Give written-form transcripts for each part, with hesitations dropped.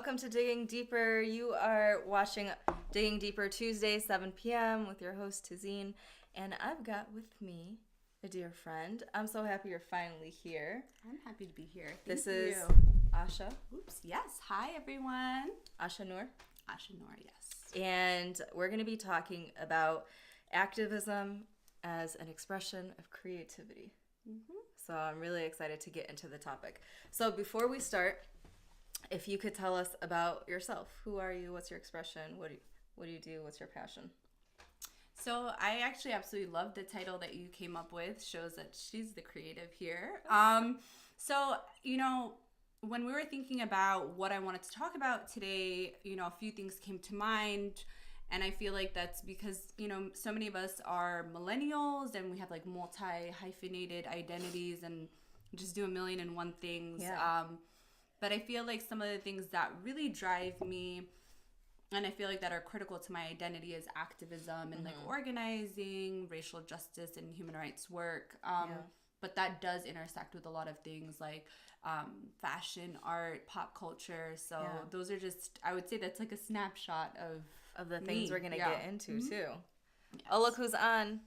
welcome to Digging Deeper. You are watching Digging Deeper Tuesday, 7 p.m. with your host, Tazeen. And I've got with me a dear friend. I'm so happy you're finally here. I'm happy to be here. This is Asha. Oops. Yes. Hi, everyone. Asha Noor. Asha Noor, yes. And we're going to be talking about activism as an expression of creativity. Mm-hmm. So I'm really excited to get into the topic. So before we start, if you could tell us about yourself. Who are you? What's your expression? What do you do? What's your passion? So I actually absolutely love the title that you came up with. Shows that she's the creative here. So, when we were thinking about what I wanted to talk about today, a few things came to mind. And I feel like that's because, so many of us are millennials and we have like multi-hyphenated identities and just do a million and one things. Yeah. But I feel like some of the things that really drive me and I feel like that are critical to my identity is activism and like organizing, racial justice and human rights work. But that does intersect with a lot of things like fashion, art, pop culture. So those are just, I would say that's like a snapshot of the things we're going to get into too. Yes. Oh, look who's on.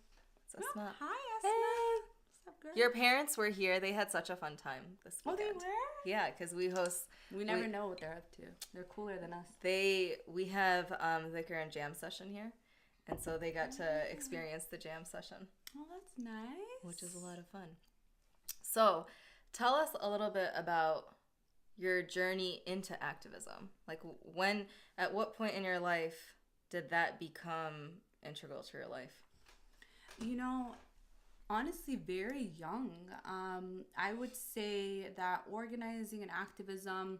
It's Asma. Hi, Asma. Hey. What's up, girl? Your parents were here. They had such a fun time this weekend. Oh, they were? Yeah, because we host... We never know what they're up to. They're cooler than us. We have Vicar and Jam session here. And so they got to experience the jam session. Oh, that's nice. Which is a lot of fun. So, tell us a little bit about your journey into activism. Like at what point in your life did that become integral to your life? Honestly, very young. I would say that organizing and activism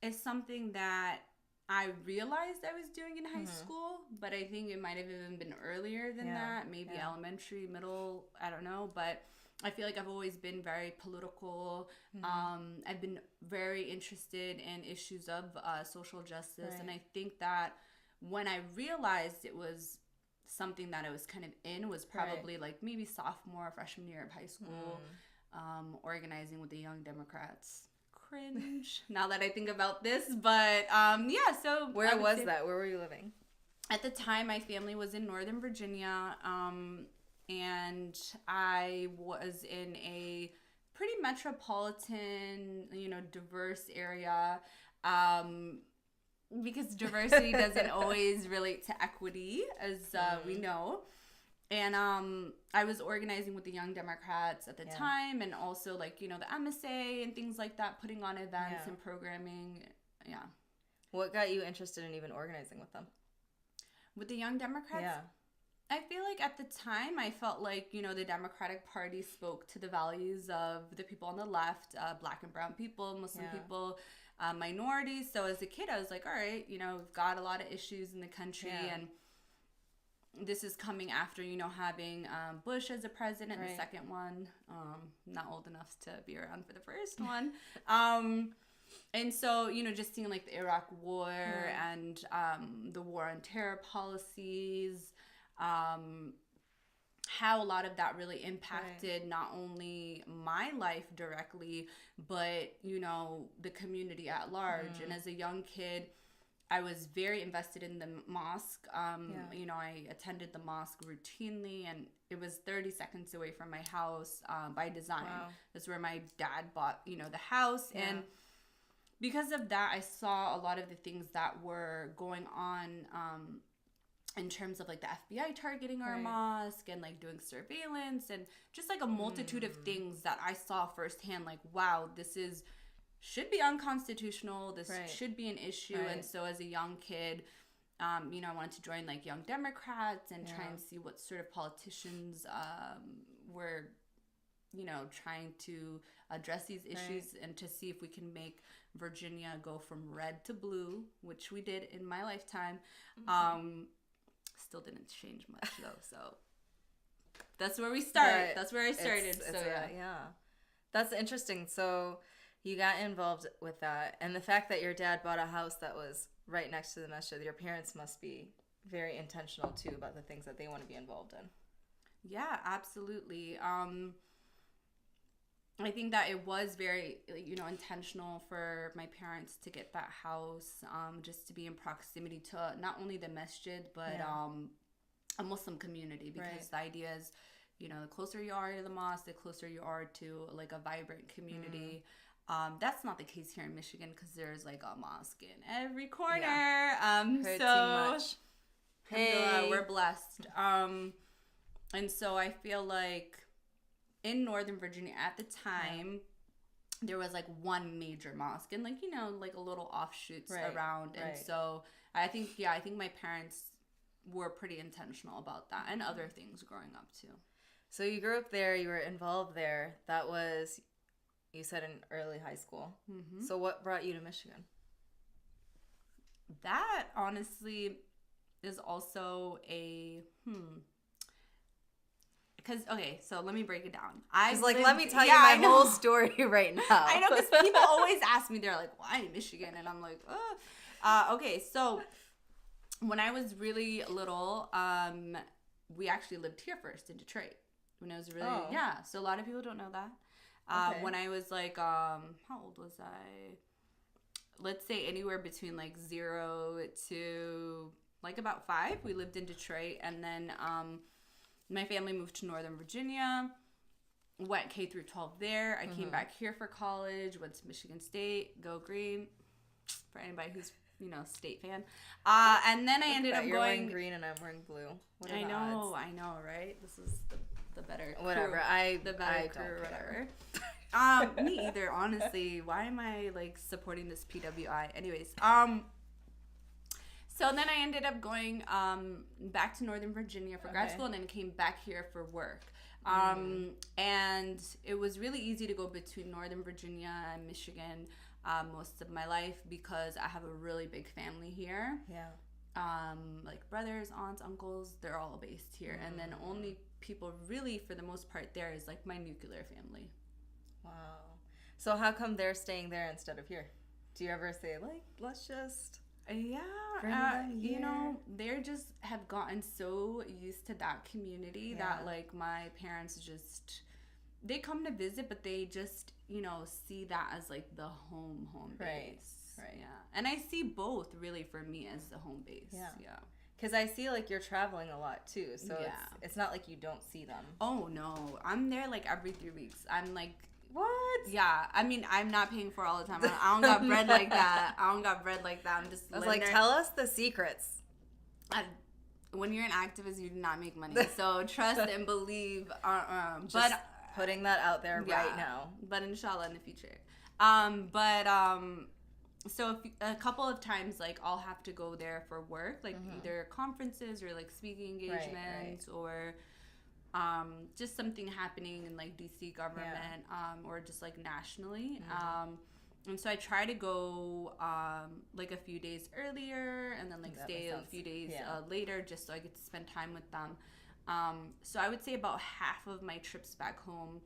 is something that I realized I was doing in high school, but I think it might have even been earlier than that, maybe elementary, middle, I don't know, but I feel like I've always been very political. I've been very interested in issues of social justice, and I think that when I realized it was something that I was kind of in was probably like maybe sophomore, freshman year of high school, organizing with the Young Democrats. Cringe now that I think about this, but so where was that? Where were you living? At the time, my family was in Northern Virginia, and I was in a pretty metropolitan, diverse area. Because diversity doesn't always relate to equity, as we know. And I was organizing with the Young Democrats at the time, and also like, the MSA and things like that, putting on events and programming. Yeah. What got you interested in even organizing with them? With the Young Democrats? Yeah. I feel like at the time I felt like, the Democratic Party spoke to the values of the people on the left, Black and brown people, Muslim people, minorities. So as a kid, I was like, all right, we've got a lot of issues in the country, and this is coming after, having Bush as a president, the second one. Not old enough to be around for the first one. And so, just seeing like the Iraq War and the war on terror policies, how a lot of that really impacted not only my life directly, but, the community at large. And as a young kid, I was very invested in the mosque. I attended the mosque routinely, and it was 30 seconds away from my house by design. Wow. That's where my dad bought, the house. Yeah. And because of that, I saw a lot of the things that were going on in terms of like the FBI targeting our mosque and like doing surveillance and just like a multitude of things that I saw firsthand. Like, wow, should be unconstitutional. This should be an issue. And so as a young kid, I wanted to join like Young Democrats and try and see what sort of politicians were, trying to address these issues and to see if we can make Virginia go from red to blue, which we did in my lifetime. Still didn't change much though. So that's where we start. That's where I started. That's interesting. So you got involved with that, and the fact that your dad bought a house that was right next to the masjid, your parents must be very intentional too about the things that they want to be involved in. Yeah, absolutely. I think that it was very, intentional for my parents to get that house, just to be in proximity to not only the masjid, but a Muslim community, because the idea is, the closer you are to the mosque, the closer you are to like a vibrant community. That's not the case here in Michigan, because there's like a mosque in every corner. Heard too much. Hey, we're blessed. And so I feel like in Northern Virginia at the time, there was like one major mosque and like, like a little offshoots around. And so I think my parents were pretty intentional about that and other things growing up too. So you grew up there, you were involved there. That was, you said, in early high school. Mm-hmm. So what brought you to Michigan? That honestly is also because, okay, so let me break it down. Let me tell you my whole story right now. I know, because people always ask me, they're like, why Michigan? And I'm like, okay, so when I was really little, we actually lived here first in Detroit. When I was really, so a lot of people don't know that. When I was like, how old was I? Let's say anywhere between like 0 to like about 5, we lived in Detroit, and then my family moved to Northern Virginia, went K through 12 there. I came back here for college, went to Michigan State, go green, for anybody who's, state fan. And then I ended up you're going... wearing green and I'm wearing blue. What are I the know, odds? I know, right? This is the better crew. Whatever, the better crew, whatever. Me either, honestly. Why am I, like, supporting this PWI? Anyways, so then I ended up going back to Northern Virginia for grad school, and then came back here for work. And it was really easy to go between Northern Virginia and Michigan most of my life, because I have a really big family here. Yeah. Like brothers, aunts, uncles, they're all based here. And then only people really, for the most part, there is like my nuclear family. Wow. So how come they're staying there instead of here? Do you ever say, like, let's just... they just have gotten so used to that community that, like, my parents just, they come to visit, but they just, see that as, like, the home base. Right. Yeah. And I see both, really, for me, as the home base. Yeah. Because I see, like, you're traveling a lot, too, so it's not like you don't see them. Oh, no. I'm there, like, every 3 weeks. I'm, like... What? Yeah, I mean, I'm not paying for all the time. I don't got bread like that. I'm just. I was like, tell us the secrets. When you're an activist, you do not make money. So trust and believe. Just putting that out there right now. But inshallah in the future. So a couple of times, like, I'll have to go there for work, like either conferences or like speaking engagements or. Just something happening in like DC government, or just like nationally. And so I try to go like a few days earlier, and then like stay a few days later, just so I get to spend time with them. So I would say about half of my trips back home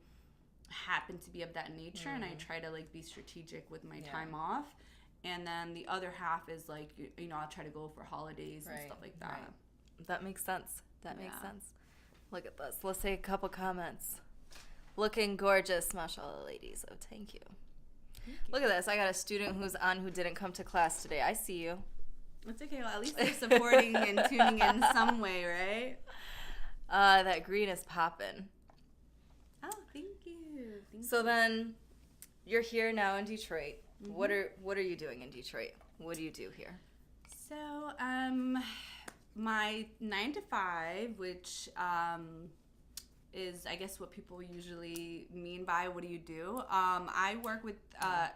happen to be of that nature, and I try to like be strategic with my time off. And then the other half is like, I'll try to go for holidays and stuff like that. Right. That makes sense. That makes sense. Look at this. Let's take a couple comments. Looking gorgeous, mashallah, ladies. Oh, thank you. Look at this. I got a student who's on who didn't come to class today. I see you. It's okay. Well, at least they're supporting and tuning in some way, right? That green is popping. Oh, thank you. So then, you're here now in Detroit. What are you doing in Detroit? What do you do here? So, my 9 to 5, which is, I guess, what people usually mean by what do you do. I work with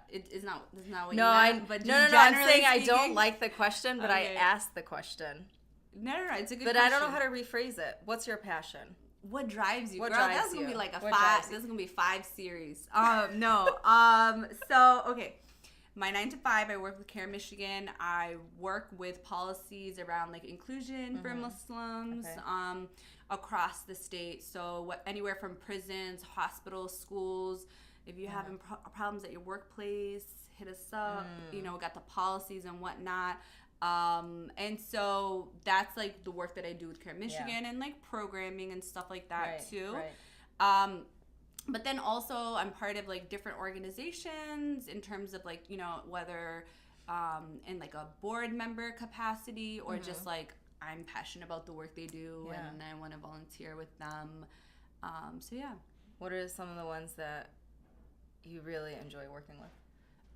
it is not what you meant, but no. I'm saying I don't like the question, but I asked the question. No, it's a good but question. I don't know how to rephrase it. What's your passion? What drives you, what girl? Drives that's gonna you? be like what 5. This is gonna be 5 series. No. So okay. My 9 to 5, I work with CARE Michigan. I work with policies around like inclusion for Muslims across the state. So anywhere from prisons, hospitals, schools. If you have problems at your workplace, hit us up. Got the policies and whatnot. And so that's like the work that I do with CARE Michigan and like programming and stuff like that too. Right. But then also I'm part of like different organizations in terms of like, you know, whether in like a board member capacity or just like I'm passionate about the work they do and I want to volunteer with them. So yeah. What are some of the ones that you really enjoy working with?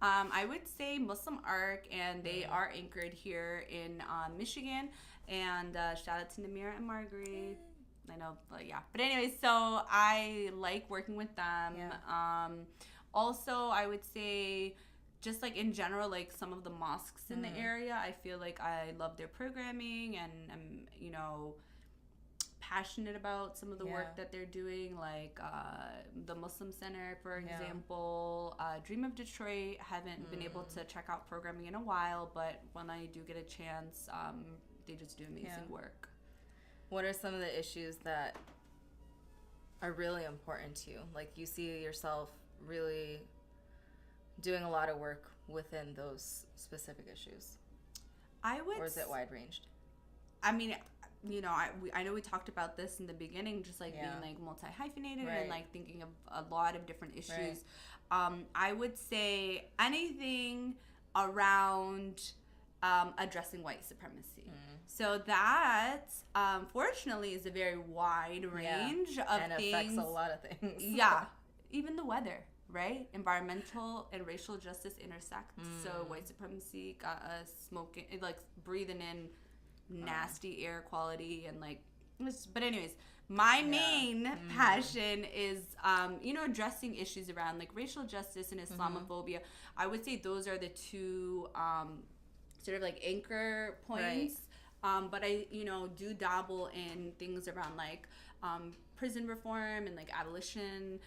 I would say Muslim Arc, and they are anchored here in Michigan. And shout out to Namira and Marguerite. I know, but yeah. But anyway, so I like working with them. Yeah. Also, I would say just like in general, like some of the mosques in the area, I feel like I love their programming and I'm, you know, passionate about some of the work that they're doing, like the Muslim Center, for example. Dream of Detroit, haven't been able to check out programming in a while, but when I do get a chance, they just do amazing work. What are some of the issues that are really important to you? Like you see yourself really doing a lot of work within those specific issues? Or is it wide ranged? I mean, you know, I know we talked about this in the beginning, just like being like multi-hyphenated and like thinking of a lot of different issues. I would say anything around addressing white supremacy. So that, fortunately, is a very wide range of and things. And affects a lot of things. Yeah. Even the weather, right? Environmental and racial justice intersect. So white supremacy got us smoking, like breathing in nasty air quality and like, but anyways, my main passion is, you know, addressing issues around like racial justice and Islamophobia. I would say those are the two sort of like anchor points. But I, you know, do dabble in things around like prison reform and like abolition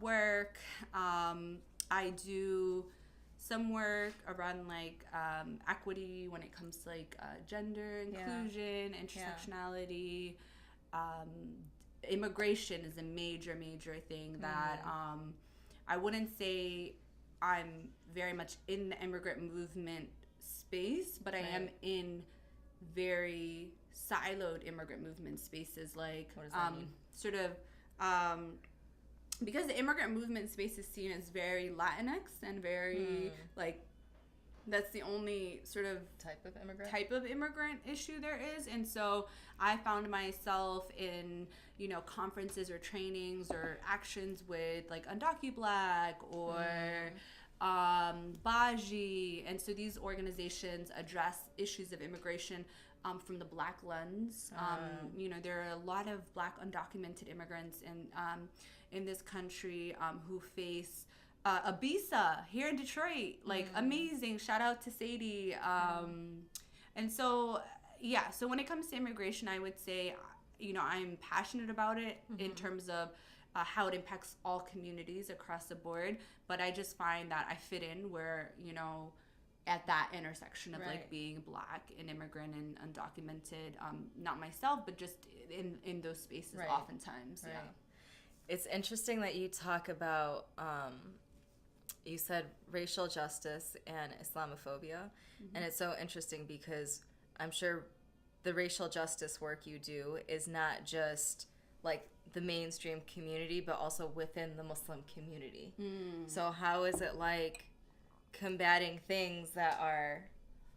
work. I do some work around like equity when it comes to like gender inclusion, intersectionality. Immigration is a major thing that I wouldn't say I'm very much in the immigrant movement space, but I am in very siloed immigrant movement spaces, like what does that mean? Sort of because the immigrant movement space is seen as very Latinx and very like that's the only sort of type of immigrant issue there is. And so I found myself in, you know, conferences or trainings or actions with like UndocuBlack or Baji. And so these organizations address issues of immigration from the Black lens. You know, there are a lot of Black undocumented immigrants in this country who face Abisa here in Detroit, like amazing. Shout out to Sadie. And so, yeah, so when it comes to immigration, I would say, you know, I'm passionate about it in terms of how it impacts all communities across the board. But I just find that I fit in where, you know, at that intersection of like being Black and immigrant and undocumented, not myself, but just in those spaces oftentimes. Yeah. It's interesting that you talk about, you said racial justice and Islamophobia. And it's so interesting because I'm sure the racial justice work you do is not just like the mainstream community, but also within the Muslim community. So how is it like combating things that are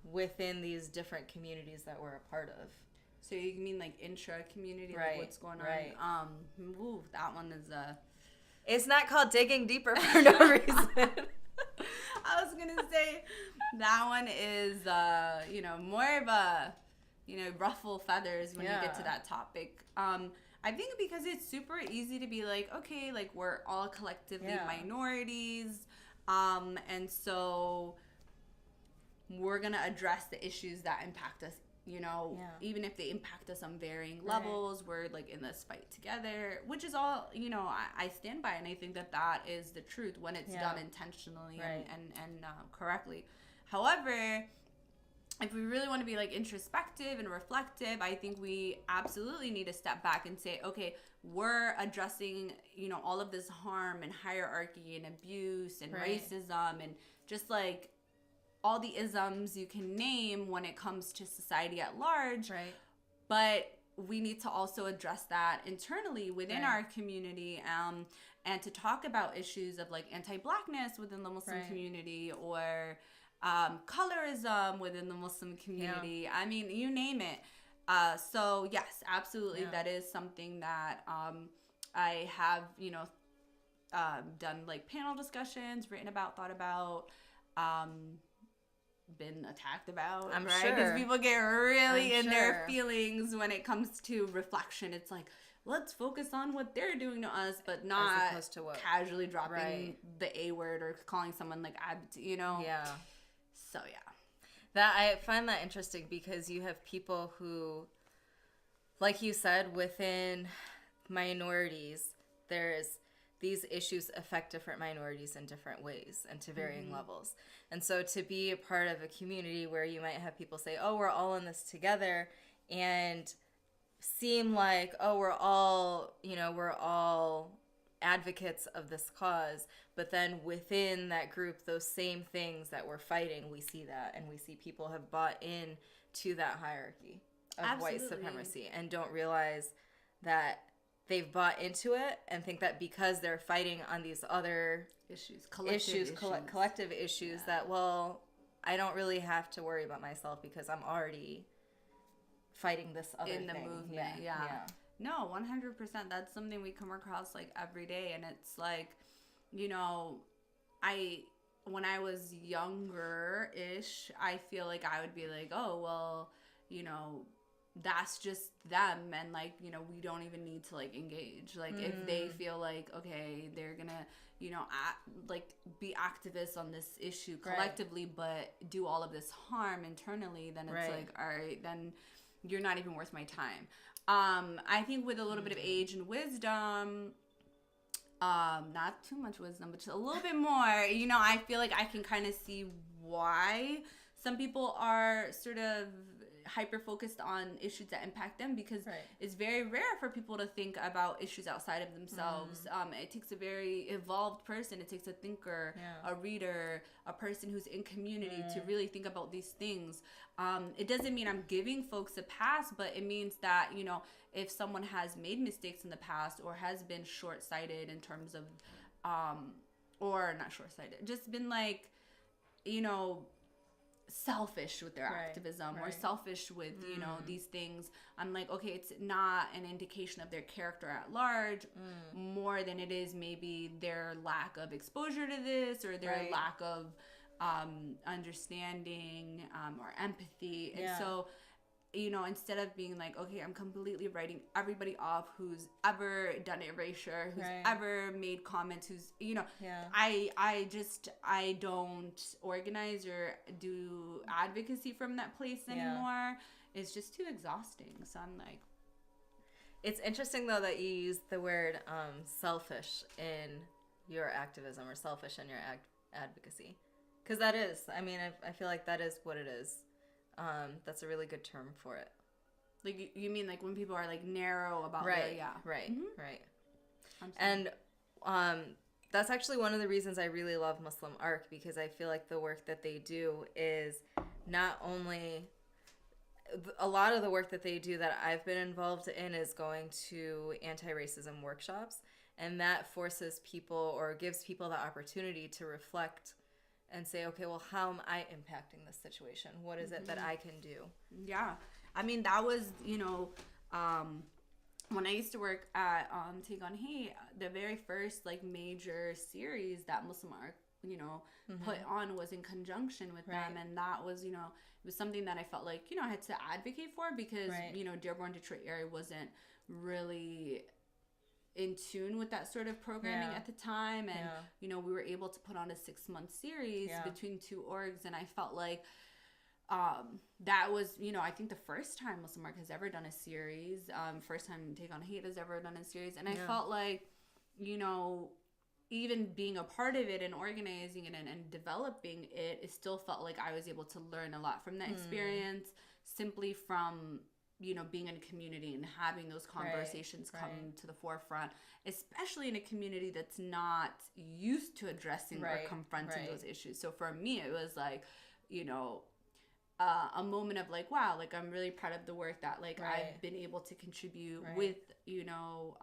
within these different communities that we're a part of? So you mean like intra-community, like what's going on? Ooh, that one is It's not called digging deeper for no reason. I was gonna say that one is, you know, more of a, you know, ruffle feathers when you get to that topic. I think because it's super easy to be like, okay, like we're all collectively minorities, and so we're gonna address the issues that impact us. You know, even if they impact us on varying levels, we're like in this fight together, which is all, you know, I stand by. And I think that that is the truth when it's done intentionally and correctly. However, if we really want to be like introspective and reflective, I think we absolutely need to step back and say, okay, we're addressing, you know, all of this harm and hierarchy and abuse and racism and just like all the isms you can name when it comes to society at large. But we need to also address that internally within our community, and to talk about issues of like anti-Blackness within the Muslim community, or colorism within the Muslim community. I mean, you name it. So yes, absolutely, that is something that I have, done like panel discussions, written about, thought about, been attacked about. I'm right? sure. Because people get really in their feelings when it comes to reflection. It's like, let's focus on what they're doing to us, but not as opposed to what, casually dropping the A word or calling someone like Yeah. So yeah. That I find that interesting because you have people who, like you said, within minorities, there's these issues affect different minorities in different ways and to varying levels. And so to be a part of a community where you might have people say, oh, we're all in this together, and seem like, oh, we're all advocates of this cause, but then within that group, those same things that we're fighting, we see that, and we see people have bought in to that hierarchy of white supremacy and don't realize that they've bought into it and think that because they're fighting on these other collective issues that, well, I don't really have to worry about myself because I'm already fighting this other in the thing. movement. Yeah. No, 100%. That's something we come across like every day, and it's like, when I was younger-ish, I feel like I would be like, oh, well, that's just them, and like, we don't even need to like engage. Like if they feel like, okay, they're gonna be activists on this issue collectively, but do all of this harm internally, then it's like, all right, then you're not even worth my time. I think with a little bit of age and wisdom, not too much wisdom, but just a little bit more, I feel like I can kind of see why some people are sort of hyper focused on issues that impact them, because it's very rare for people to think about issues outside of themselves. It takes a very evolved person. It takes a thinker, a reader, a person who's in community to really think about these things. It doesn't mean I'm giving folks a pass, but it means that, if someone has made mistakes in the past or has been short-sighted in terms of, or not short-sighted, just been like, selfish with their activism or selfish with these things, I'm like, okay, it's not an indication of their character at large more than it is maybe their lack of exposure to this, or their lack of understanding or empathy. And so instead of being like, okay, I'm completely writing everybody off who's ever done erasure, who's ever made comments, who's, I don't organize or do advocacy from that place anymore. It's just too exhausting. So I'm like, it's interesting though that you use the word selfish in your activism, or selfish in your advocacy, because that is, I feel like that is what it is. That's a really good term for it. Like, you mean like when people are like narrow about right. And that's actually one of the reasons I really love Muslim Arc, because I feel like the work that they do is not only a lot of the work that they do that I've been involved in is going to anti-racism workshops, and that forces people, or gives people the opportunity to reflect and say, okay, well, how am I impacting this situation? What is it that I can do? Yeah. That was, when I used to work at Take on Hate, the very first like major series that Muslim Arc, put on was in conjunction with them. And that was, it was something that I felt like, I had to advocate for, because, Dearborn, Detroit area wasn't really in tune with that sort of programming at the time, and we were able to put on a 6-month series between two orgs, and I felt like that was, I think the first time Muslim Arc has ever done a series, first time Take on Hate has ever done a series, and I felt like, even being a part of it and organizing it and developing it, it still felt like I was able to learn a lot from that experience, simply from being in a community and having those conversations come to the forefront, especially in a community that's not used to addressing or confronting those issues. So for me, it was like, a moment of like, wow, like I'm really proud of the work that like I've been able to contribute with, you know,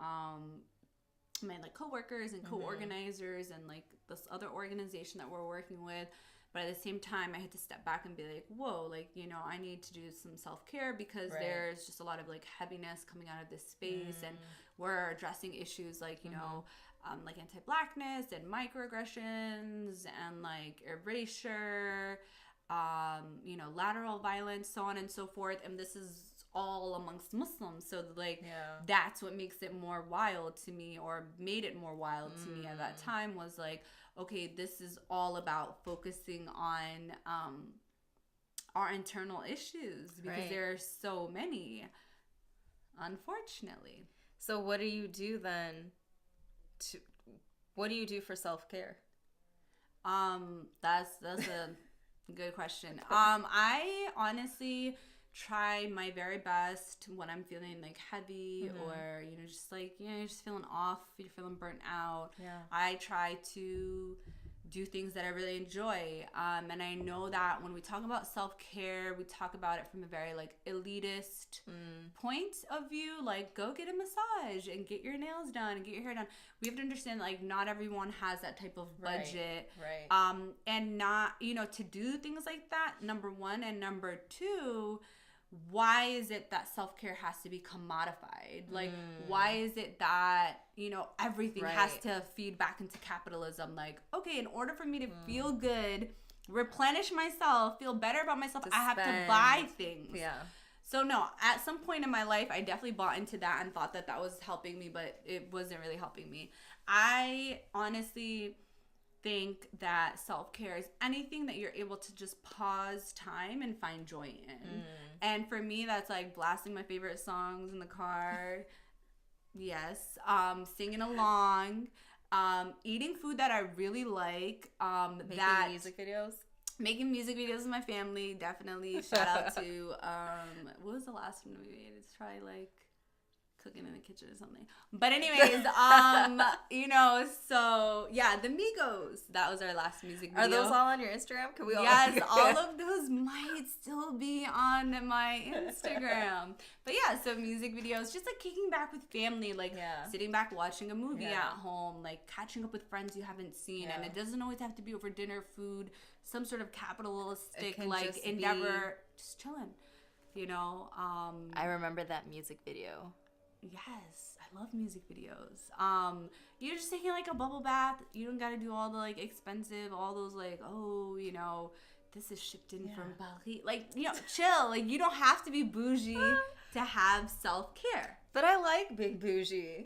my like coworkers and co-organizers and like this other organization that we're working with. But at the same time, I had to step back and be like, whoa, like, you know, I need to do some self-care because there's just a lot of like heaviness coming out of this space, and we're addressing issues like, you know, like anti-Blackness and microaggressions and like erasure, you know, lateral violence, so on and so forth. And this is all amongst Muslims. So like that's what makes it more wild to me, or made it more wild to me at that time, was like, okay, this is all about focusing on our internal issues, because there are so many, unfortunately. So what do you do then what do you do for self-care? That's a good question. I honestly try my very best when I'm feeling like heavy or, you know, just like, you know, you're just feeling off, you're feeling burnt out. I try to do things that I really enjoy. And I know that when we talk about self-care, we talk about it from a very like elitist point of view, like go get a massage and get your nails done and get your hair done. We have to understand like not everyone has that type of budget. And not, you know, to do things like that, number one. And number two, why is it that self-care has to be commodified? Like, why is it that, you know, everything has to feed back into capitalism? Like, okay, in order for me to feel good, replenish myself, feel better about myself, I have to buy things. So no, at some point in my life, I definitely bought into that and thought that that was helping me, but it wasn't really helping me. I honestly think that self-care is anything that you're able to just pause time and find joy in. And for me, that's like blasting my favorite songs in the car. Singing along, eating food that I really like. Making music videos with my family, definitely. Shout out to, what was the last one we made? It's probably like cooking in the kitchen or something. But anyways, you know, so yeah, the Migos. That was our last music video. Are those all on your Instagram? Can we all? Yes, all of those might still be on my Instagram. But yeah, so music videos, just like kicking back with family, like sitting back watching a movie at home, like catching up with friends you haven't seen. And it doesn't always have to be over dinner, food, some sort of capitalistic like endeavor. Just chilling, you know. I remember that music video. Yes, I love music videos. You're just taking like a bubble bath. You don't gotta do all the like expensive, all those like, oh, you know, this is shipped in from Paris. Like, you know, chill. Like, you don't have to be bougie to have self-care. But I like big bougie.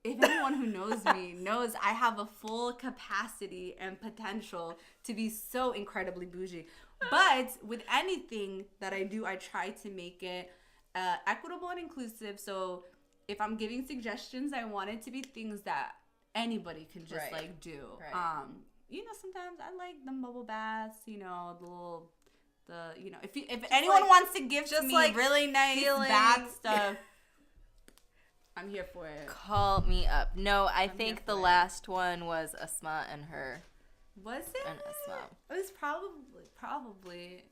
If anyone who knows me knows I have a full capacity and potential to be so incredibly bougie. But with anything that I do, I try to make it equitable and inclusive. So if I'm giving suggestions, I want it to be things that anybody can just like do. You know, sometimes I like the bubble baths, you know, you know, if anyone wants to give to me like really nice bath stuff, I'm here for it. Call me up. No, I think the last one was Asma and her. Was it? And Asma. It was probably.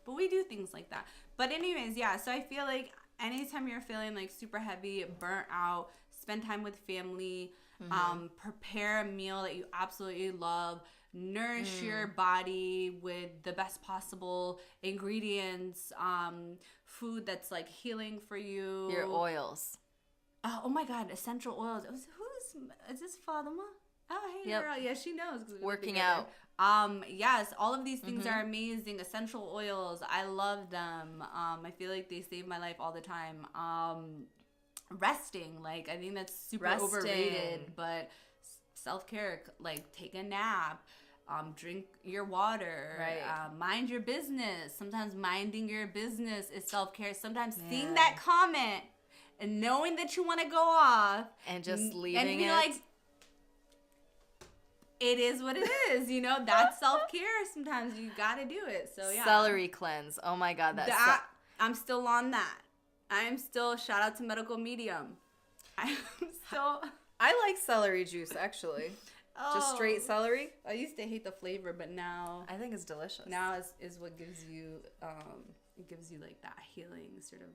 But we do things like that. But anyways, yeah, so I feel like anytime you're feeling like super heavy, burnt out, spend time with family, prepare a meal that you absolutely love, nourish your body with the best possible ingredients, food that's like healing for you. Your oils. Oh my God, essential oils. Is this Fatima? Oh, hey girl. Yeah, she knows. Working out. Yes, all of these things are amazing. Essential oils, I love them. I feel like they save my life all the time. Resting, like I think that's super overrated, but self-care, like take a nap, drink your water, mind your business. Sometimes minding your business is self-care. Sometimes seeing that comment and knowing that you want to go off and just leaving and being it. Like, it is what it is, you know. That's self-care. Sometimes you gotta do it. So yeah. Celery cleanse. Oh my God, I'm still on that. I am still. Shout out to Medical Medium. I'm still. I like celery juice actually. Just straight celery. I used to hate the flavor, but now I think it's delicious. Now is what gives you it gives you like that healing sort of.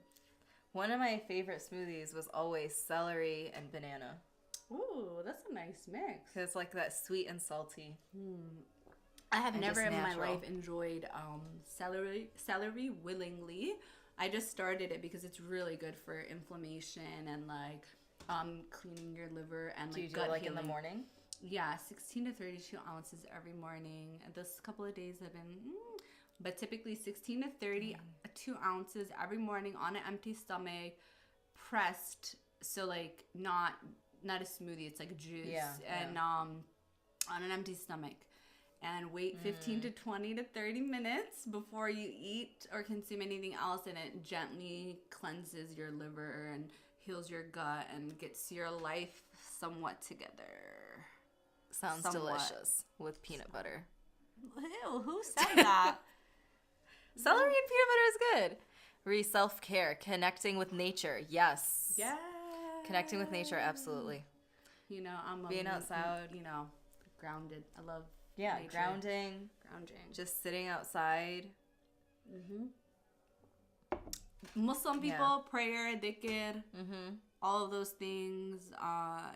One of my favorite smoothies was always celery and banana. Ooh, that's a nice mix. Cause it's like that sweet and salty. I have never in my natural. life enjoyed celery willingly. I just started it because it's really good for inflammation and like cleaning your liver and like do you do gut it like healing. in the morning? Yeah, 16 to 32 ounces every morning. This couple of days have been, but typically 16 to 32 ounces every morning on an empty stomach, pressed. So like not a smoothie, it's like juice, and on an empty stomach. And wait 15 to 20 to 30 minutes before you eat or consume anything else, and it gently cleanses your liver and heals your gut and gets your life somewhat together. Sounds delicious with peanut butter. Ew, who said that? Celery and peanut butter is good. Self-care, connecting with nature. Yes. Yeah. Connecting with nature, absolutely. You know, I'm being outside. You know, grounded. I love nature. Grounding. Just sitting outside. Muslim people, prayer, dhikr, all of those things.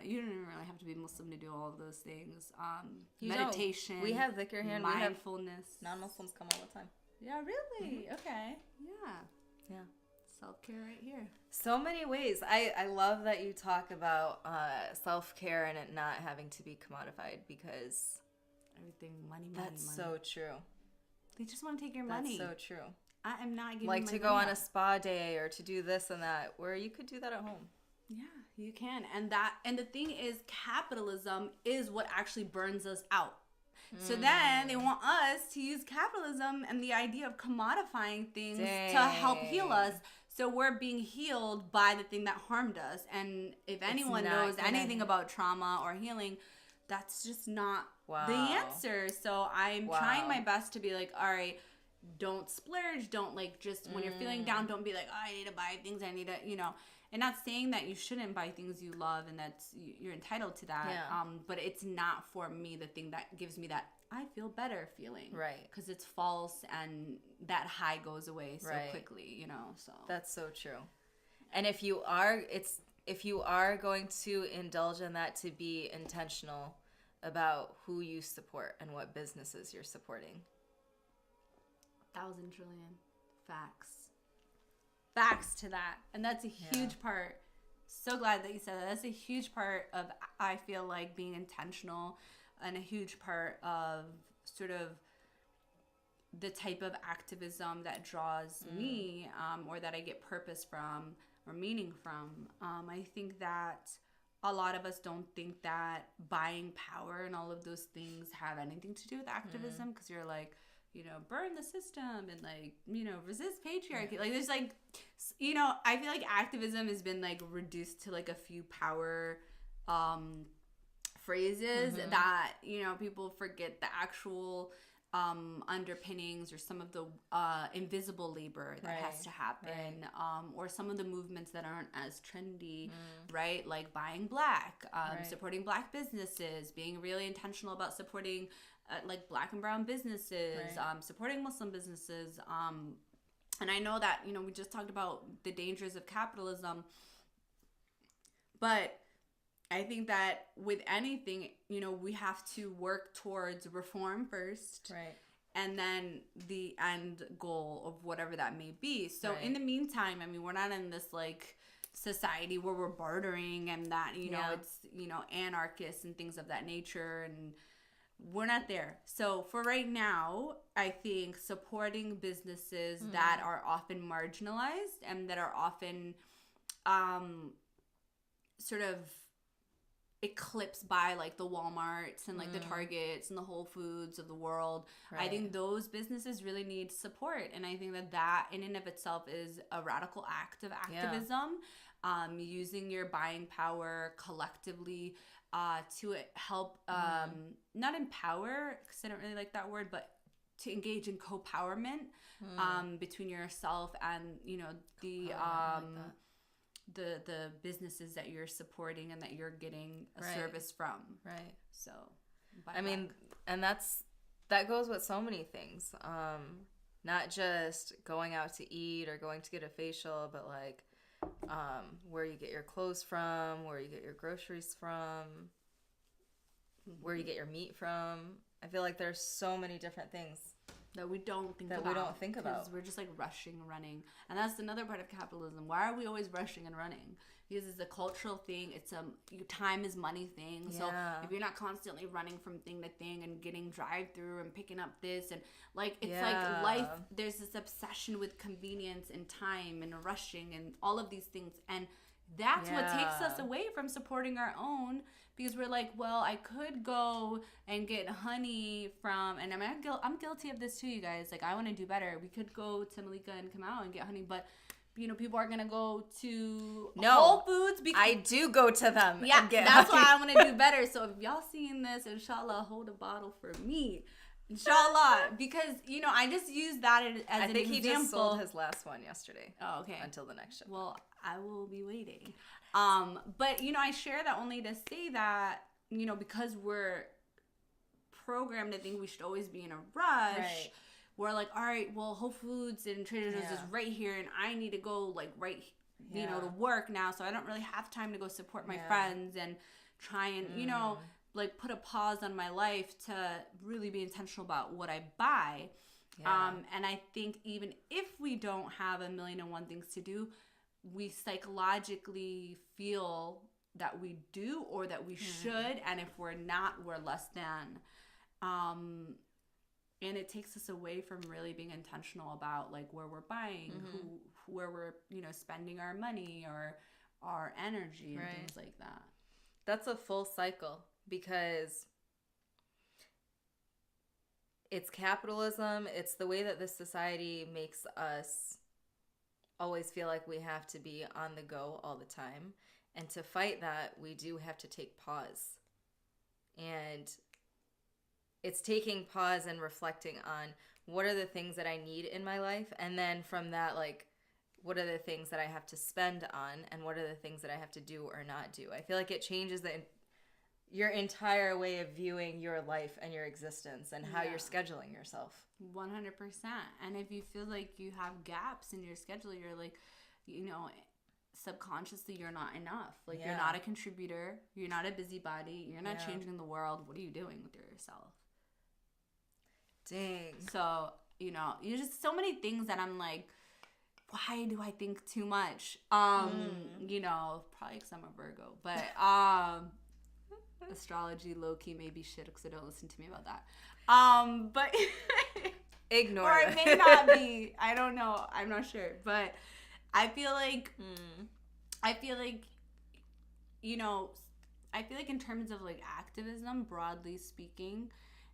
You don't even really have to be Muslim to do all of those things. Meditation. We have dhikr here. Mindfulness. Non-Muslims come all the time. Yeah, really? Okay. Yeah. Self-care right here. So many ways. I love that you talk about self-care and it not having to be commodified, because everything money. That's so true. They just want to take your money. That's so true. I am not giving like to go on a spa day or to do this and that, where you could do that at home. Yeah, you can. And the thing is, capitalism is what actually burns us out. So then they want us to use capitalism and the idea of commodifying things to help heal us. So we're being healed by the thing that harmed us. And if anyone knows anything about trauma or healing, that's just not the answer. So I'm trying my best to be like, all right, don't splurge. Don't like just when you're feeling down, don't be like, oh, I need to buy things. I need to, you know. And not saying that you shouldn't buy things you love and that's you're entitled to that. Yeah. But it's not for me the thing that gives me that I feel better feeling. Right. Because it's false and that high goes away so quickly, you know. So that's so true. And if you are going to indulge in that, to be intentional about who you support and what businesses you're supporting. 1,000 trillion facts to that. And that's a huge part. So glad that you said that. That's a huge part of, I feel like, being intentional, and a huge part of sort of the type of activism that draws me, or that I get purpose from or meaning from. I think that a lot of us don't think that buying power and all of those things have anything to do with activism, because you're like, you know, burn the system and like, you know, resist patriarchy. Like there's like, you know, I feel like activism has been like reduced to like a few power phrases that, you know, people forget the actual underpinnings or some of the invisible labor that has to happen, or some of the movements that aren't as trendy, right? Like buying black, supporting black businesses, being really intentional about supporting like black and brown businesses, supporting Muslim businesses. And I know that, you know, we just talked about the dangers of capitalism, but I think that with anything, you know, we have to work towards reform first. Right. And then the end goal of whatever that may be. So in the meantime, I mean, we're not in this like society where we're bartering and that, you know, it's, you know, anarchists and things of that nature, and we're not there. So for right now, I think supporting businesses that are often marginalized and that are often sort of eclipsed by like the Walmarts and like the Targets and the Whole Foods of the world. I think those businesses really need support, and I think that in and of itself is a radical act of activism. Using your buying power collectively to help not empower, because I don't really like that word, but to engage in co-powerment between yourself and, you know, the businesses that you're supporting and that you're getting a service from. Right. So I mean, and that goes with so many things. Not just going out to eat or going to get a facial, but like where you get your clothes from, where you get your groceries from, where you get your meat from. I feel like there's so many different things that we don't think about. Because we're just like rushing, running. And that's another part of capitalism. Why are we always rushing and running? Because it's a cultural thing. It's time is money thing. Yeah. So if you're not constantly running from thing to thing and getting drive-through and picking up this and like, it's like life, there's this obsession with convenience and time and rushing and all of these things. And that's what takes us away from supporting our own, because we're like, well, I could go and get honey from, and I'm guilty of this too, you guys. Like, I want to do better. We could go to Malika and come out and get honey, but people are gonna go to Whole Foods. I do go to them. Yeah, and get that's honey. why I want to do better. So if y'all seeing this, inshallah, hold a bottle for me. Inshallah, because I just use that as an example. I think he just sold his last one yesterday. Oh, okay. Until the next show. Well, I will be waiting. But I share that only to say that because we're programmed to think we should always be in a rush. Right. We're like, all right, well, Whole Foods and Trader Joe's is right here, and I need to go like to work now, so I don't really have time to go support my friends and try and like put a pause on my life to really be intentional about what I buy. Yeah. And I think even if we don't have 1,000,001 things to do, we psychologically feel that we do or that we should, and if we're not, we're less than. And it takes us away from really being intentional about like where we're buying, where we're spending our money or our energy and things like that. That's a full cycle, because it's capitalism. It's the way that this society makes us always feel like we have to be on the go all the time. And to fight that, we do have to take pause. And it's taking pause and reflecting on what are the things that I need in my life. And then from that, like, what are the things that I have to spend on, and what are the things that I have to do or not do. I feel like it changes your entire way of viewing your life and your existence and how you're scheduling yourself. 100%. And if you feel like you have gaps in your schedule, you're like, subconsciously you're not enough. Like you're not a contributor. You're not a busybody. You're not changing the world. What are you doing with yourself? Dang. So, you're just so many things that I'm like, why do I think too much? Probably because I'm a Virgo, but astrology low-key may be shit because I don't listen to me about that. But ignore or it may not be. I don't know. I'm not sure. But I feel like in terms of like activism, broadly speaking,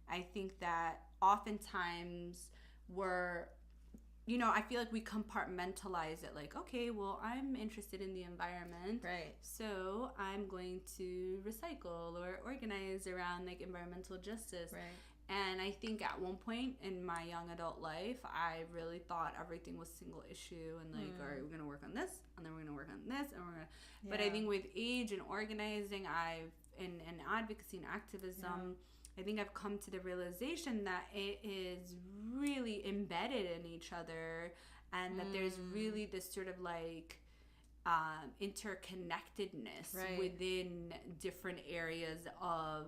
I think that oftentimes I feel like we compartmentalize it, like, okay, well, I'm interested in the environment, right? So I'm going to recycle or organize around like environmental justice, right? And I think at one point in my young adult life, I really thought everything was single issue and like, all right, we're gonna work on this, and then we're gonna work on this, and we're gonna. Yeah. But I think with age and organizing, and advocacy and activism. I think I've come to the realization that it is really embedded in each other, and that there's really this sort of like interconnectedness within different areas of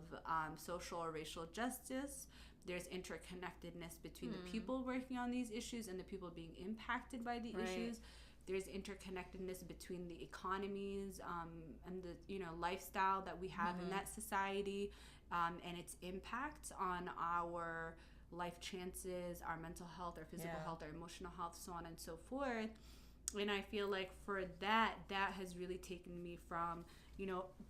social or racial justice. There's interconnectedness between the people working on these issues and the people being impacted by the issues. There's interconnectedness between the economies and the lifestyle that we have in that society. And its impact on our life chances, our mental health, our physical health, our emotional health, so on and so forth. And I feel like for that has really taken me from,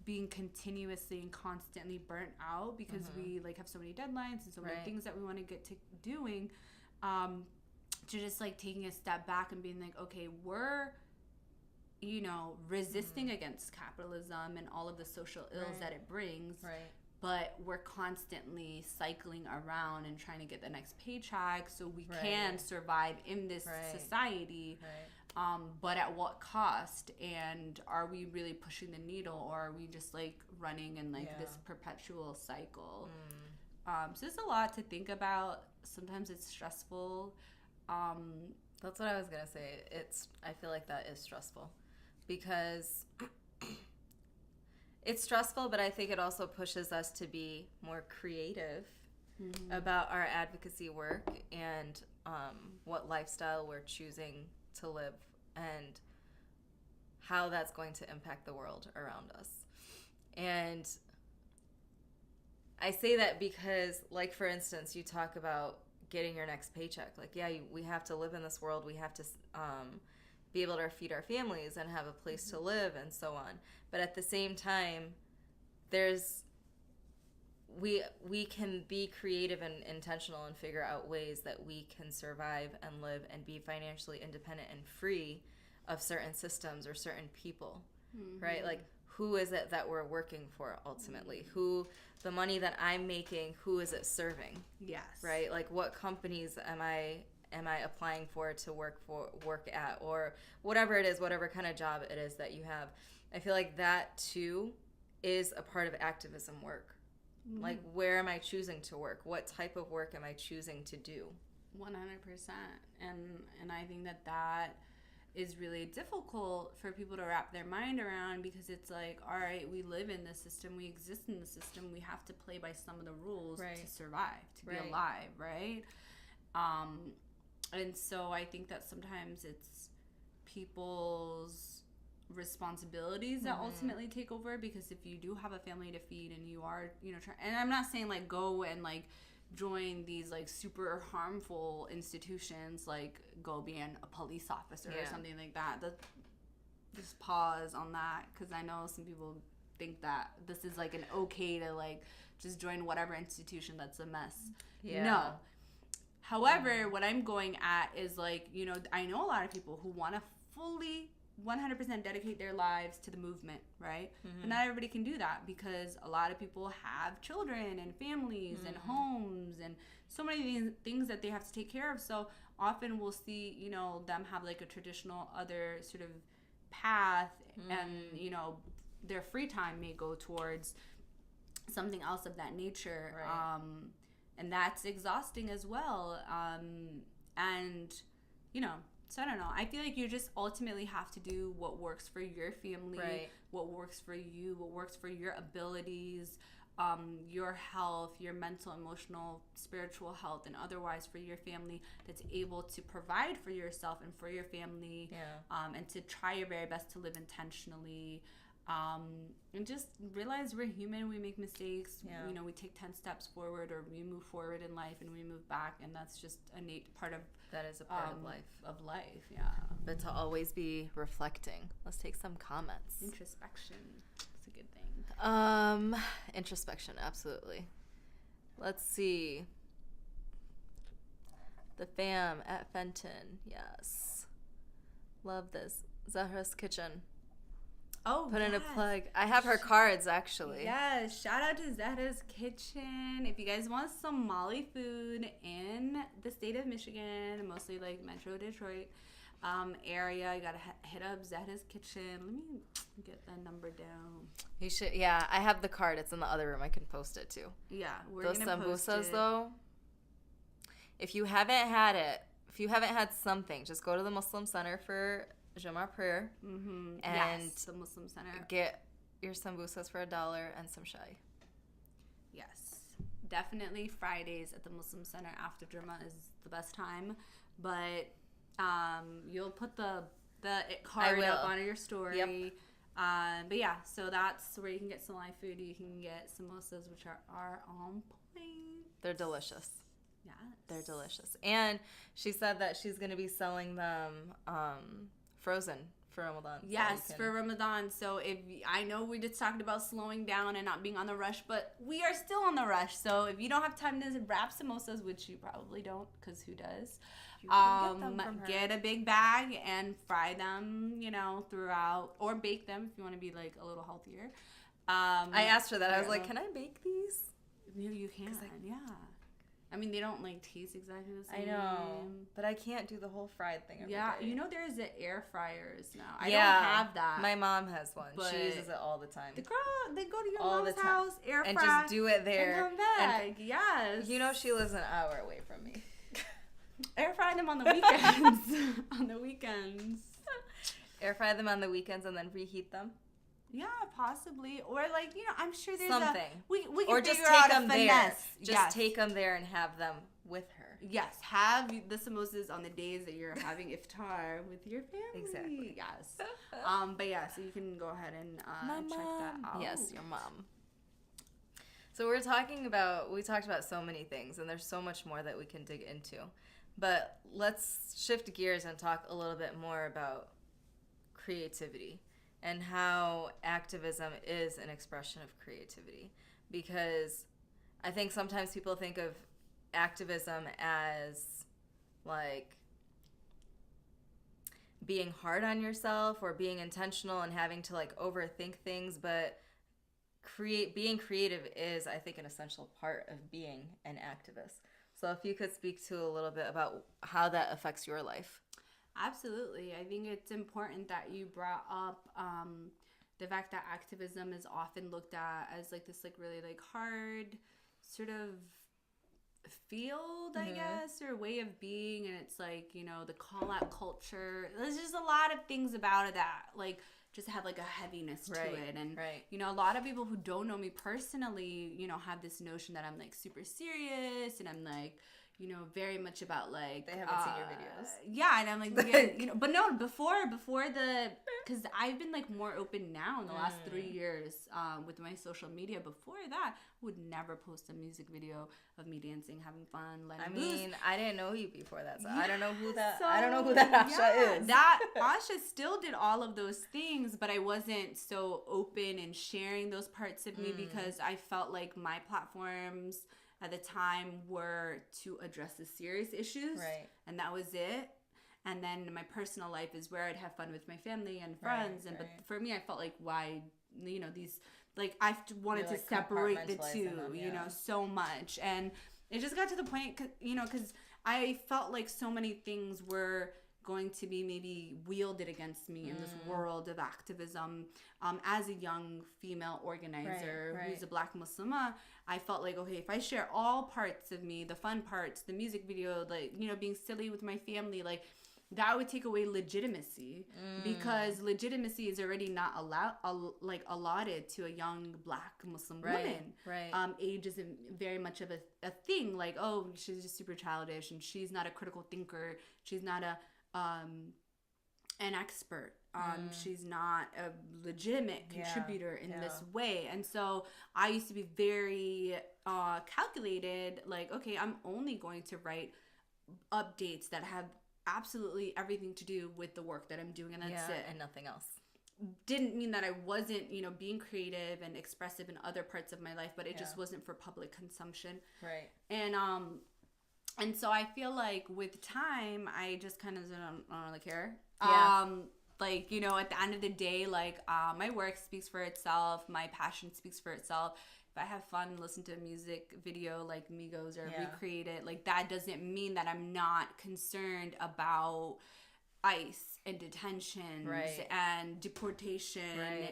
being continuously and constantly burnt out because we like have so many deadlines and so many things that we want to get to doing, to just like taking a step back and being like, okay, we're resisting against capitalism and all of the social ills that it brings. Right. But we're constantly cycling around and trying to get the next paycheck so we can survive in this society. Right. But at what cost? And are we really pushing the needle, or are we just like running in like this perpetual cycle? So it's a lot to think about. Sometimes it's stressful. That's what I was gonna say. I feel like that is stressful because it's stressful, but I think it also pushes us to be more creative about our advocacy work and what lifestyle we're choosing to live and how that's going to impact the world around us. And I say that because, like, for instance, you talk about getting your next paycheck. Like, yeah, we have to live in this world. We have to be able to feed our families and have a place to live and so on. But at the same time, we can be creative and intentional and figure out ways that we can survive and live and be financially independent and free of certain systems or certain people, right? Like, who is it that we're working for ultimately? The money that I'm making, who is it serving? Yes. Right? Like, what companies am I applying for to work at, or whatever it is, whatever kind of job it is that you have. I feel like that too is a part of activism work. Like, where am I choosing to work? What type of work am I choosing to do? 100%. And I think that is really difficult for people to wrap their mind around, because it's like, all right, we live in this system, we exist in the system, we have to play by some of the rules to survive, to be alive, right? And so I think that sometimes it's people's responsibilities that ultimately take over, because if you do have a family to feed and you are, and I'm not saying like go and like join these like super harmful institutions, like go be a police officer or something like that. Just pause on that, because I know some people think that this is like an okay to like just join whatever institution that's a mess. No. However, what I'm going at is like, I know a lot of people who want to fully 100% dedicate their lives to the movement, right? But not everybody can do that, because a lot of people have children and families and homes and so many things that they have to take care of. So often we'll see, them have like a traditional other sort of path, and, their free time may go towards something else of that nature. Right. And that's exhausting as well. And, so I don't know. I feel like you just ultimately have to do what works for your family, what works for you, what works for your abilities, your health, your mental, emotional, spiritual health, and otherwise for your family, that's able to provide for yourself and for your family, and to try your very best to live intentionally. And just realize we're human, we make mistakes, we take 10 steps forward, or we move forward in life and we move back, and that's just a innate part of that is a part of life. But to always be reflecting. Let's take some comments. Introspection, it's a good thing. Introspection, absolutely. Let's see. The fam at Fenton, yes, love this. Zahra's Kitchen. Oh, Put in a plug. I have her cards, actually. Yes, shout out to Zahra's Kitchen. If you guys want Somali food in the state of Michigan, mostly like Metro Detroit area, you gotta hit up Zahra's Kitchen. Let me get that number down. You should. Yeah, I have the card. It's in the other room. I can post it too. Yeah, those sambusas though. If you haven't had it, if you haven't had something, just go to the Muslim Center for Jumu'ah prayer, and yes, the Muslim Center. Get your sambusas for $1 and some shai. Yes, definitely Fridays at the Muslim Center after Jumu'ah is the best time. But you'll put the card up on your story. Yep. But yeah, so that's where you can get some live food. You can get samosas, which are on point. They're delicious. Yes. They're delicious. And she said that she's going to be selling them frozen for Ramadan. Yes, for Ramadan. So I know we just talked about slowing down and not being on the rush, but we are still on the rush. So if you don't have time to wrap samosas, which you probably don't, because who does? Get a big bag and fry them, throughout, or bake them if you want to be like a little healthier. I asked her that. I was like, "Can I bake these?" You can, yeah. I mean, they don't like taste exactly the same. I know, but I can't do the whole fried thing every day. You know, there's the air fryers now. I Yeah, don't have that. my mom has one. But she uses it all the time. The girl, they go to your all mom's the time. house, air fry, and just do it there, and come back. Yes. You know, she lives an hour away from me. Air fry them on the weekends. On the weekends. Air fry them on the weekends and then reheat them. Yeah, possibly. Or like, you know, I'm sure there's something. We can or just figure take out them a there. finesse. Just take them there and have them with her. Yes, have the samosas on the days that you're having iftar with your family. Exactly. Yes. But yeah, so you can go ahead and check that out. Yes, your mom. So we talked about so many things, and there's so much more that we can dig into. But let's shift gears and talk a little bit more about creativity and how activism is an expression of creativity. Because I think sometimes people think of activism as like being hard on yourself or being intentional and having to like overthink things, but being creative is, I think, an essential part of being an activist. So if you could speak to a little bit about how that affects your life. Absolutely. I think it's important that you brought up the fact that activism is often looked at as like this like really like hard sort of field, I guess, or way of being. And it's like, you know, the call out culture. There's just a lot of things about it that like just have like a heaviness to it. And, you know, a lot of people who don't know me personally, you know, have this notion that I'm like super serious and I'm like, you know, very much about like... They haven't seen your videos. Yeah, and I'm like, yeah, you know, but no, before the... Because I've been like more open now in the last 3 years with my social media. Before that, I would never post a music video of me dancing, having fun, letting loose. I didn't know you before that, so I don't know who that... I don't know who that Asha is. That Asha still did all of those things, but I wasn't so open in sharing those parts of me because I felt like my platforms at the time were to address the serious issues, and that was it. And then my personal life is where I'd have fun with my family and friends. But for me, I felt like why, you know, these like I wanted to separate the two, you know, so much, and it just got to the point, you know, because I felt like so many things were going to be maybe wielded against me in this world of activism. As a young female organizer who's a Black Muslimah, I felt like, okay, if I share all parts of me, the fun parts, the music video, like, you know, being silly with my family, like that would take away legitimacy because legitimacy is already not allotted to a young Black Muslim woman. Age isn't very much of a thing. Like, oh, she's just super childish and she's not a critical thinker. She's not an expert. She's not a legitimate contributor in this way. And so I used to be very calculated, like, okay, I'm only going to write updates that have absolutely everything to do with the work that I'm doing, and that's it. And nothing else. Didn't mean that I wasn't, you know, being creative and expressive in other parts of my life, but it just wasn't for public consumption. And so I feel like with time, I just kind of don't really care. Like, you know, at the end of the day, like, my work speaks for itself. My passion speaks for itself. If I have fun, listen to a music video like Migos or recreate it, like, that doesn't mean that I'm not concerned about ICE and detentions and deportation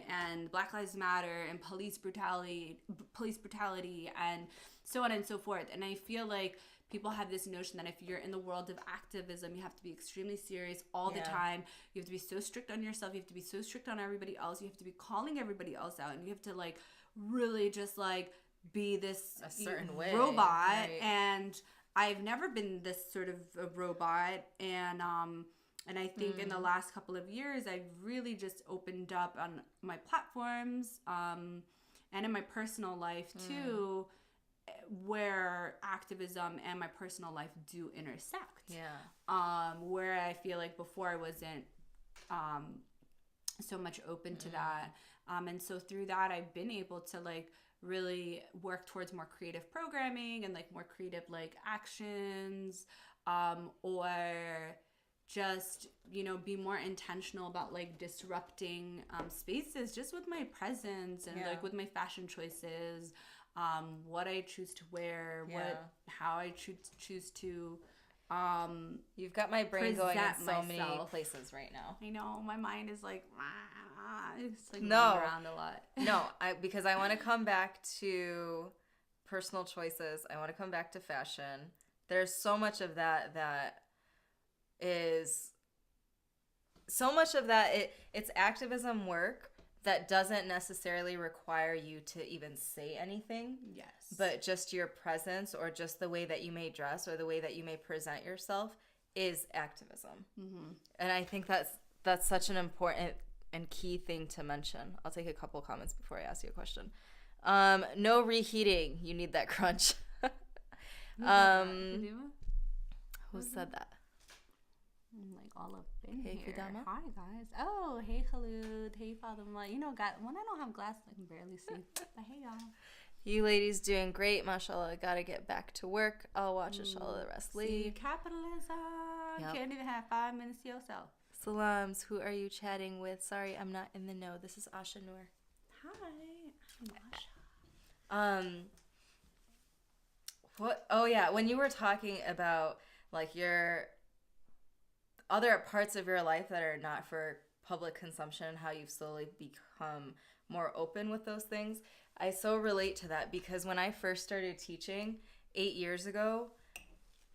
and Black Lives Matter and police brutality and so on and so forth. And I feel like people have this notion that if you're in the world of activism, you have to be extremely serious all the time. You have to be so strict on yourself. You have to be so strict on everybody else. You have to be calling everybody else out. And you have to, like, really just, like, be this a certain way robot. And I've never been this sort of a robot. And I think in the last couple of years, I've really just opened up on my platforms and in my personal life, too, where activism and my personal life do intersect. Where I feel like before I wasn't so much open to that. And so through that, I've been able to, like, really work towards more creative programming and, like, more creative, like, actions, or just, you know, be more intentional about, like, disrupting spaces just with my presence and like with my fashion choices, what I choose to wear, how I choose to you've got my brain going in so myself. many places right now. I know, my mind is like, it's like no, running around a lot. No, because I want to come back to personal choices. I want to come back to fashion. There's so much of that it's activism work that doesn't necessarily require you to even say anything. Yes. But just your presence or just the way that you may dress or the way that you may present yourself is activism. Mm-hmm. And I think that's such an important and key thing to mention. I'll take a couple comments before I ask you a question. No reheating. You need that crunch. Who said that? I'm like all up in hey, here. Fidama? Hi guys. Oh, hey Khalud. Hey Fatima. You know, when I don't have glasses, I can barely see. But hey y'all. You ladies doing great, mashallah. Gotta get back to work. I'll watch inshallah the rest leave. Capitalism. Yep. Can't even have 5 minutes to yourself. Salams. Who are you chatting with? Sorry, I'm not in the know. This is Asha Noor. Hi, I'm Asha. What? Oh yeah, when you were talking about like your other parts of your life that are not for public consumption, how you've slowly become more open with those things, I so relate to that because when I first started teaching 8 years ago,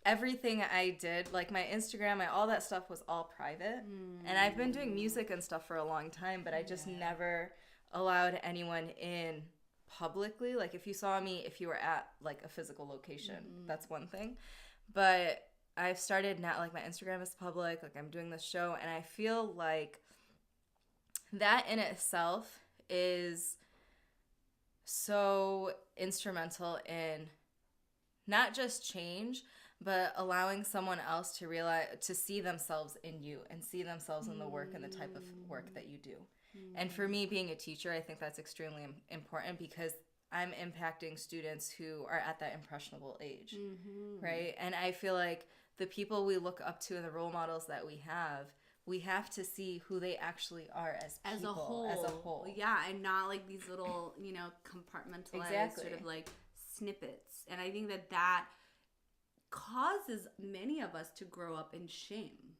everything I did, like my Instagram, all that stuff was all private. And I've been doing music and stuff for a long time, but I just never allowed anyone in publicly. Like if you saw me, if you were at like a physical location, that's one thing. But I've started now, like my Instagram is public, like I'm doing this show, and I feel like that in itself is so instrumental in not just change, but allowing someone else to realize, to see themselves in you and see themselves in the work and the type of work that you do. And for me, being a teacher, I think that's extremely important because I'm impacting students who are at that impressionable age, right? And I feel like the people we look up to and the role models that we have to see who they actually are as people, as a whole. Yeah, and not like these little, compartmentalized sort of like snippets. And I think that causes many of us to grow up in shame.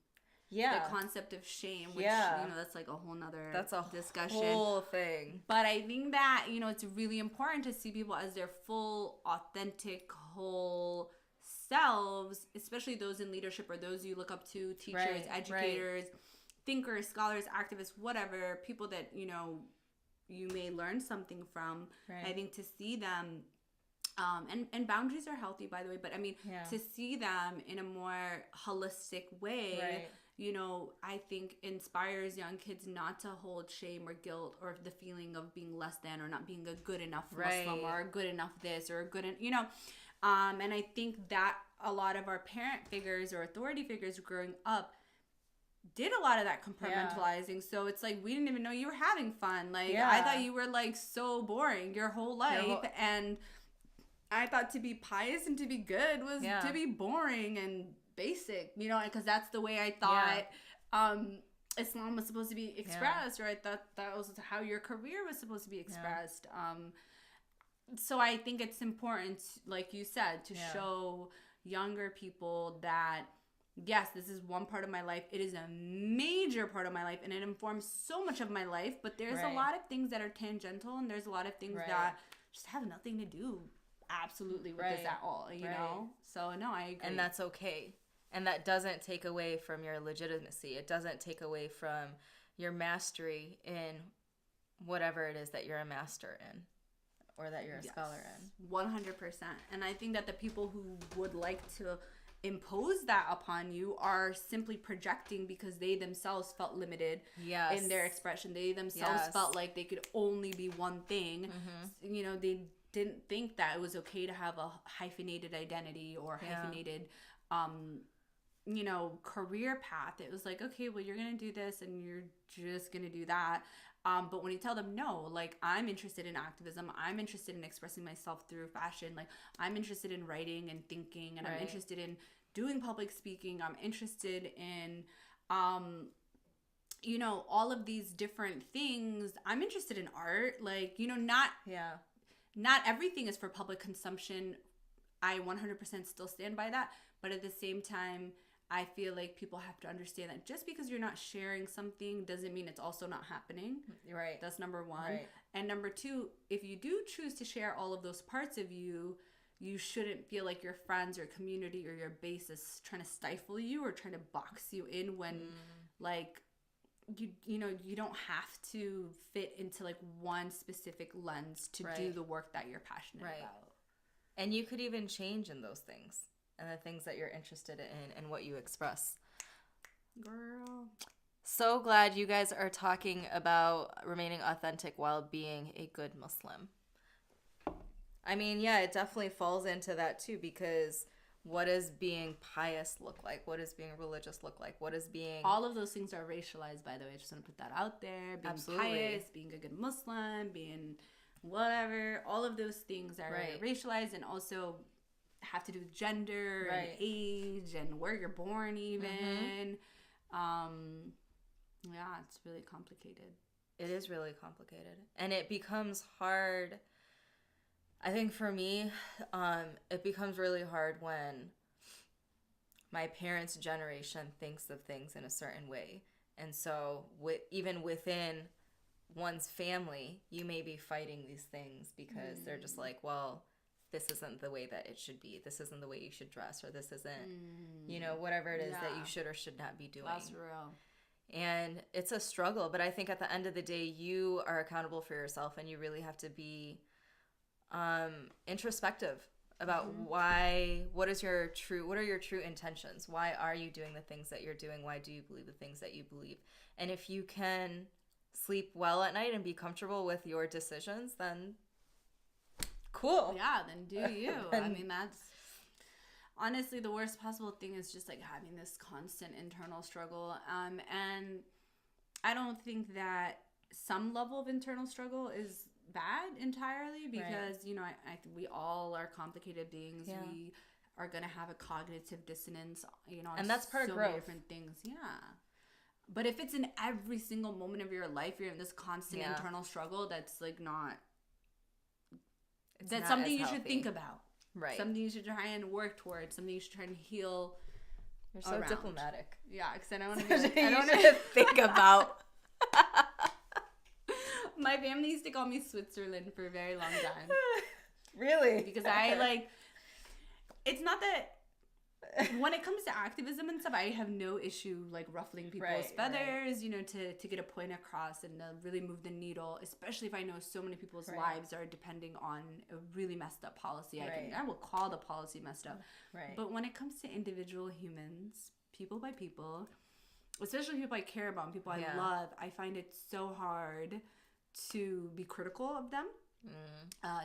Yeah. The concept of shame, which, that's like a whole nother discussion. Whole thing. But I think that, it's really important to see people as their full, authentic, whole selves, especially those in leadership or those you look up to, teachers, educators, thinkers, scholars, activists, whatever, people that, you may learn something from. Right. I think to see them, and boundaries are healthy, by the way, but I mean, to see them in a more holistic way, I think inspires young kids not to hold shame or guilt or the feeling of being less than or not being a good enough Muslim or a good enough this or a good, and I think that a lot of our parent figures or authority figures growing up did a lot of that compartmentalizing. So it's like, we didn't even know you were having fun. Like, I thought you were like so boring your whole life. And I thought to be pious and to be good was to be boring and basic, because that's the way I thought Islam was supposed to be expressed, or I thought that was how your career was supposed to be expressed. So I think it's important, like you said, to show younger people that, yes, this is one part of my life. It is a major part of my life, and it informs so much of my life. But there's a lot of things that are tangential, and there's a lot of things that just have nothing to do absolutely with this at all, you know? So, no, I agree. And that's okay. And that doesn't take away from your legitimacy. It doesn't take away from your mastery in whatever it is that you're a master in or that you're a scholar in. 100%. And I think that the people who would like to impose that upon you are simply projecting because they themselves felt limited in their expression. They themselves felt like they could only be one thing. They didn't think that it was okay to have a hyphenated identity or hyphenated career path. It was like, okay, well, you're gonna do this and you're just gonna do that. But when you tell them, no, like, I'm interested in activism, I'm interested in expressing myself through fashion, like, I'm interested in writing and thinking, and I'm interested in doing public speaking, I'm interested in all of these different things. I'm interested in art, like, not everything is for public consumption I 100% still stand by that. But at the same time, I feel like people have to understand that just because you're not sharing something doesn't mean it's also not happening. Right. That's number one. Right. And number two, if you do choose to share all of those parts of you, you shouldn't feel like your friends or community or your base is trying to stifle you or trying to box you in when like you know, you don't have to fit into like one specific lens to do the work that you're passionate about. And you could even change in those things and the things that you're interested in and what you express. Girl. So glad you guys are talking about remaining authentic while being a good Muslim. I mean, yeah, it definitely falls into that too, because what does being pious look like? What does being religious look like? What is being... All of those things are racialized, by the way. I just want to put that out there. Being pious, being a good Muslim, being whatever. All of those things are racialized and also have to do with gender and age and where you're born even. Yeah, it's really complicated. It is really complicated. And it becomes hard... I think for me, it becomes really hard when my parents' generation thinks of things in a certain way. And so even within one's family, you may be fighting these things because they're just like, well, this isn't the way that it should be. This isn't the way you should dress, or this isn't, you know, whatever it is that you should or should not be doing. That's real. And it's a struggle. But I think at the end of the day, you are accountable for yourself, and you really have to be... introspective about what are your true intentions? Why are you doing the things that you're doing? Why do you believe the things that you believe? And if you can sleep well at night and be comfortable with your decisions, then cool. Yeah, then do you. I mean, that's honestly the worst possible thing is just like having this constant internal struggle. And I don't think that some level of internal struggle is bad entirely, because you know, I we all are complicated beings. We are gonna have a cognitive dissonance, you know, and that's part of growth. Many different things. But if it's in every single moment of your life, you're in this constant internal struggle, that's like not that's something you should think about, right? Something you should try and work towards, something you should try and heal. You're so diplomatic. Because I don't want to think about. My family used to call me Switzerland for a very long time. Really? Because I like... It's not that... When it comes to activism and stuff, I have no issue like ruffling people's feathers, you know, to get a point across and to really move the needle, especially if I know so many people's lives are depending on a really messed up policy. I will call the policy messed up. Right. But when it comes to individual humans, people by people, especially people I care about and people I love, I find it so hard to be critical of them,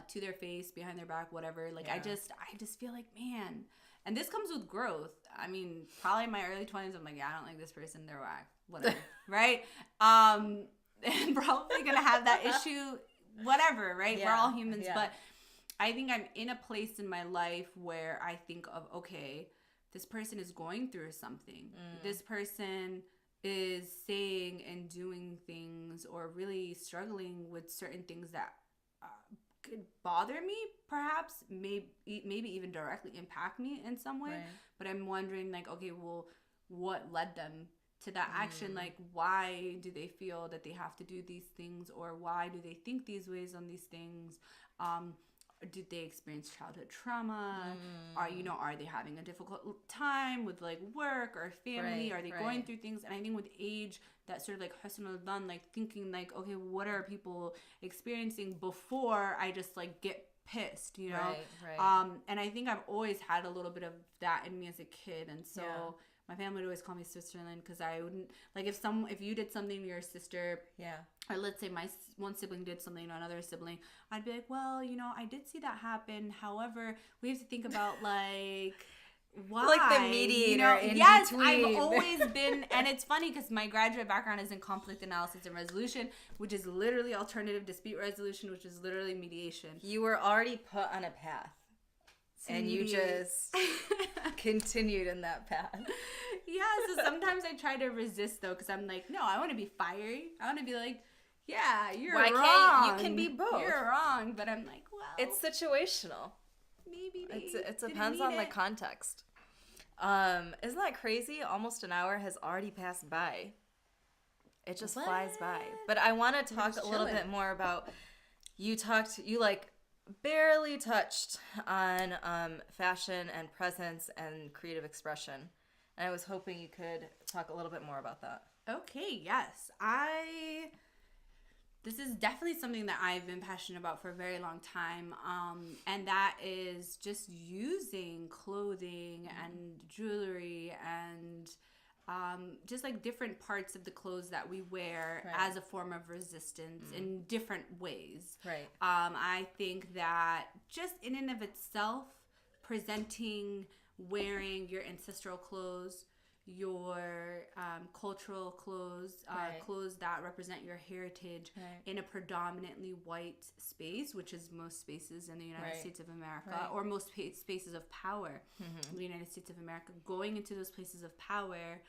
to their face, behind their back, whatever. Like I just feel like, man, and this comes with growth. I mean, probably in my early 20s, I'm like, yeah, I don't like this person, they're whack, whatever, right? And probably gonna have that issue, whatever, right? We're all humans, but I think I'm in a place in my life where I think of, okay, this person is going through something. This person is saying and doing things or really struggling with certain things that could bother me, perhaps, maybe even directly impact me in some way. But I'm wondering, like, okay, well, what led them to that action? Like, why do they feel that they have to do these things, or why do they think these ways on these things? Did they experience childhood trauma? Are they having a difficult time with like work or family? Are they going through things? And I think with age, that sort of like husnul dhan, like thinking like, okay, what are people experiencing before I just like get pissed, you know? And I think I've always had a little bit of that in me as a kid, and so my family would always call me Switzerland, because I wouldn't like if you did something to your sister, or let's say my one sibling did something to another sibling, I'd be like, well, you know, I did see that happen. However, we have to think about like why, like the mediator, you know? In yes, between. I've always been, and it's funny because my graduate background is in conflict analysis and resolution, which is literally alternative dispute resolution, which is literally mediation. You were already put on a path. And you just continued in that path. Yeah, so sometimes I try to resist, though, because I'm like, no, I want to be fiery. I want to be like, yeah, you're wrong. You can be both. You're wrong. But I'm like, well. It's situational. maybe they it depends on the context. Isn't that crazy? Almost an hour has already passed by. It just flies by. But I want to talk a little bit more about, you like barely touched on fashion and presence and creative expression. And I was hoping you could talk a little bit more about that. Okay, yes. This is definitely something that I've been passionate about for a very long time. And that is just using clothing and jewelry and just like different parts of the clothes that we wear as a form of resistance in different ways. Right. I think that just in and of itself, wearing your ancestral clothes, your cultural clothes, clothes that represent your heritage in a predominantly white space, which is most spaces in the United States of America, or most spaces of power in the United States of America. Going into those places of power,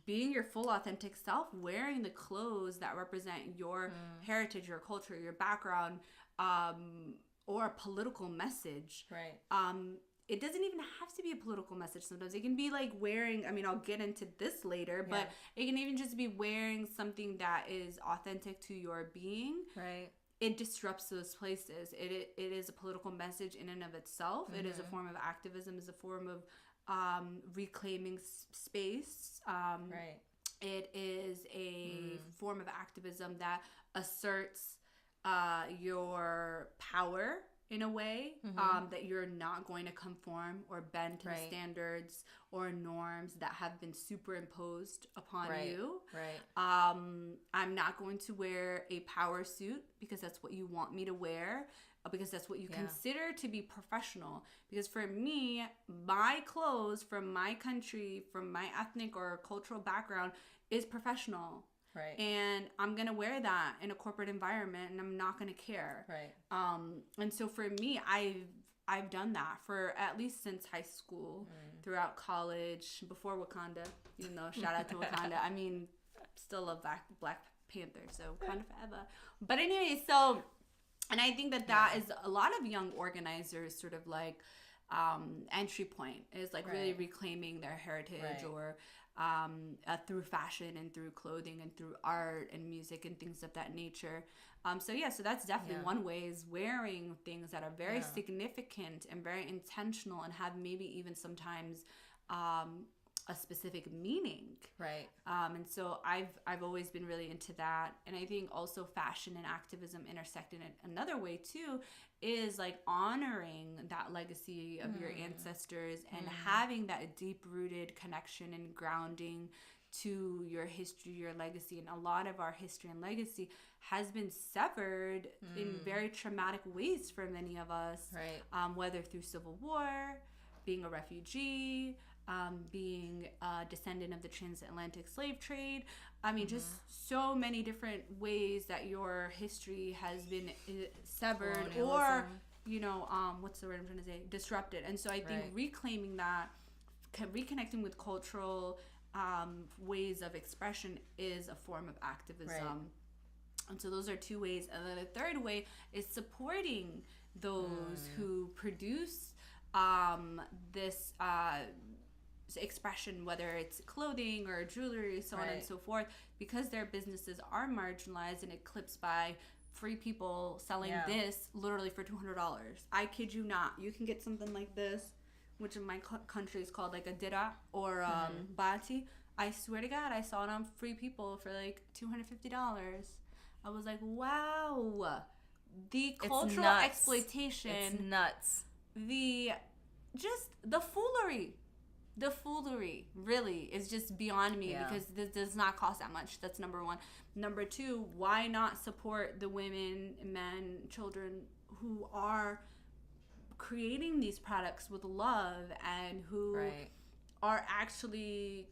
being your full authentic self, wearing the clothes that represent your heritage, your culture, your background, or a political message. It doesn't even have to be a political message sometimes. It can be like wearing, I mean, I'll get into this later, but it can even just be wearing something that is authentic to your being. It disrupts those places. It is a political message in and of itself. It is a form of activism, is a form of reclaiming space. It is a form of activism that asserts your power in a way, that you're not going to conform or bend to the standards or norms that have been superimposed upon you. I'm not going to wear a power suit because that's what you want me to wear, because that's what you consider to be professional. Because for me, my clothes from my country, from my ethnic or cultural background is professional. And I'm going to wear that in a corporate environment and I'm not going to care. And so for me, I've done that for at least since high school, throughout college, before Wakanda, even though shout out to Wakanda. I mean, still love Black Panther, so Wakanda forever. But anyway, so, and I think that is a lot of young organizers sort of like entry point is like really reclaiming their heritage or through fashion and through clothing and through art and music and things of that nature. So that's definitely one way, is wearing things that are very significant and very intentional and have maybe even sometimes a specific meaning. And so I've always been really into that. And I think also fashion and activism intersect in another way too, is like honoring that legacy of your ancestors and having that deep-rooted connection and grounding to your history, your legacy. And a lot of our history and legacy has been severed in very traumatic ways for many of us, whether through civil war, being a refugee, being a descendant of the transatlantic slave trade. I mean, just so many different ways that your history has been severed or, what's the word I'm trying to say? Disrupted. And so I think reclaiming that, reconnecting with cultural ways of expression is a form of activism. And so those are two ways. And then the third way is supporting those who produce this expression, whether it's clothing or jewelry, so on and so forth, because their businesses are marginalized and eclipsed by free people selling this literally for $200. I kid you not. You can get something like this, which in my country is called like a dira or bati. I swear to God, I saw it on Free People for like $250. I was like, wow. The cultural exploitation. It's nuts. The foolery. The foolery really is just beyond me, because this does not cost that much. That's number one. Number two, why not support the women, men, children who are creating these products with love and who are actually,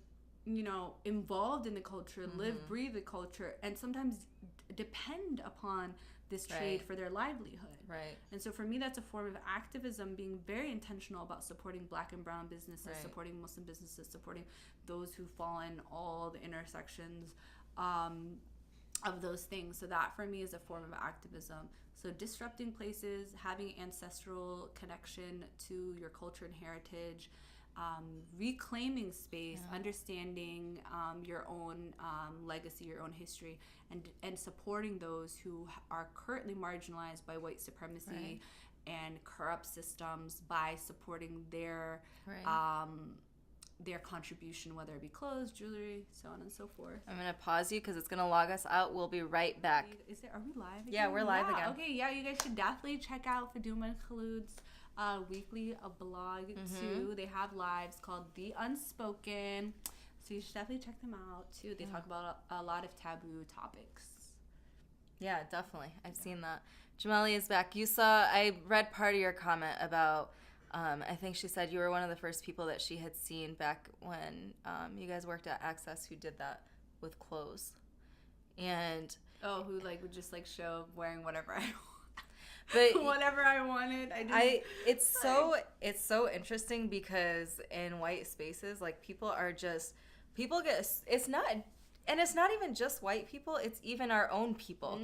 involved in the culture, live, breathe the culture, and sometimes depend upon this trade for their livelihood. And so for me, that's a form of activism, being very intentional about supporting Black and brown businesses, supporting Muslim businesses, supporting those who fall in all the intersections. of those things. So that for me is a form of activism. So disrupting places, having ancestral connection to your culture and heritage, reclaiming space, understanding your own legacy, your own history, and supporting those who are currently marginalized by white supremacy and corrupt systems by supporting their contribution, whether it be clothes, jewelry, so on and so forth. I'm going to pause you because it's going to log us out. We'll be right back. Are we live again? Yeah, we're live again. Okay, yeah, you guys should definitely check out Faduma and Khaloud's weekly blog too. They have lives called The Unspoken, so you should definitely check them out too. They talk about a lot of taboo topics. Yeah, definitely. I've seen that. Jamali is back. I read part of your comment about, I think she said you were one of the first people that she had seen back when you guys worked at Access who did that with clothes. And who would just show wearing whatever I want. But whatever I wanted. It's so interesting because in white spaces, people it's not even just white people, it's even our own people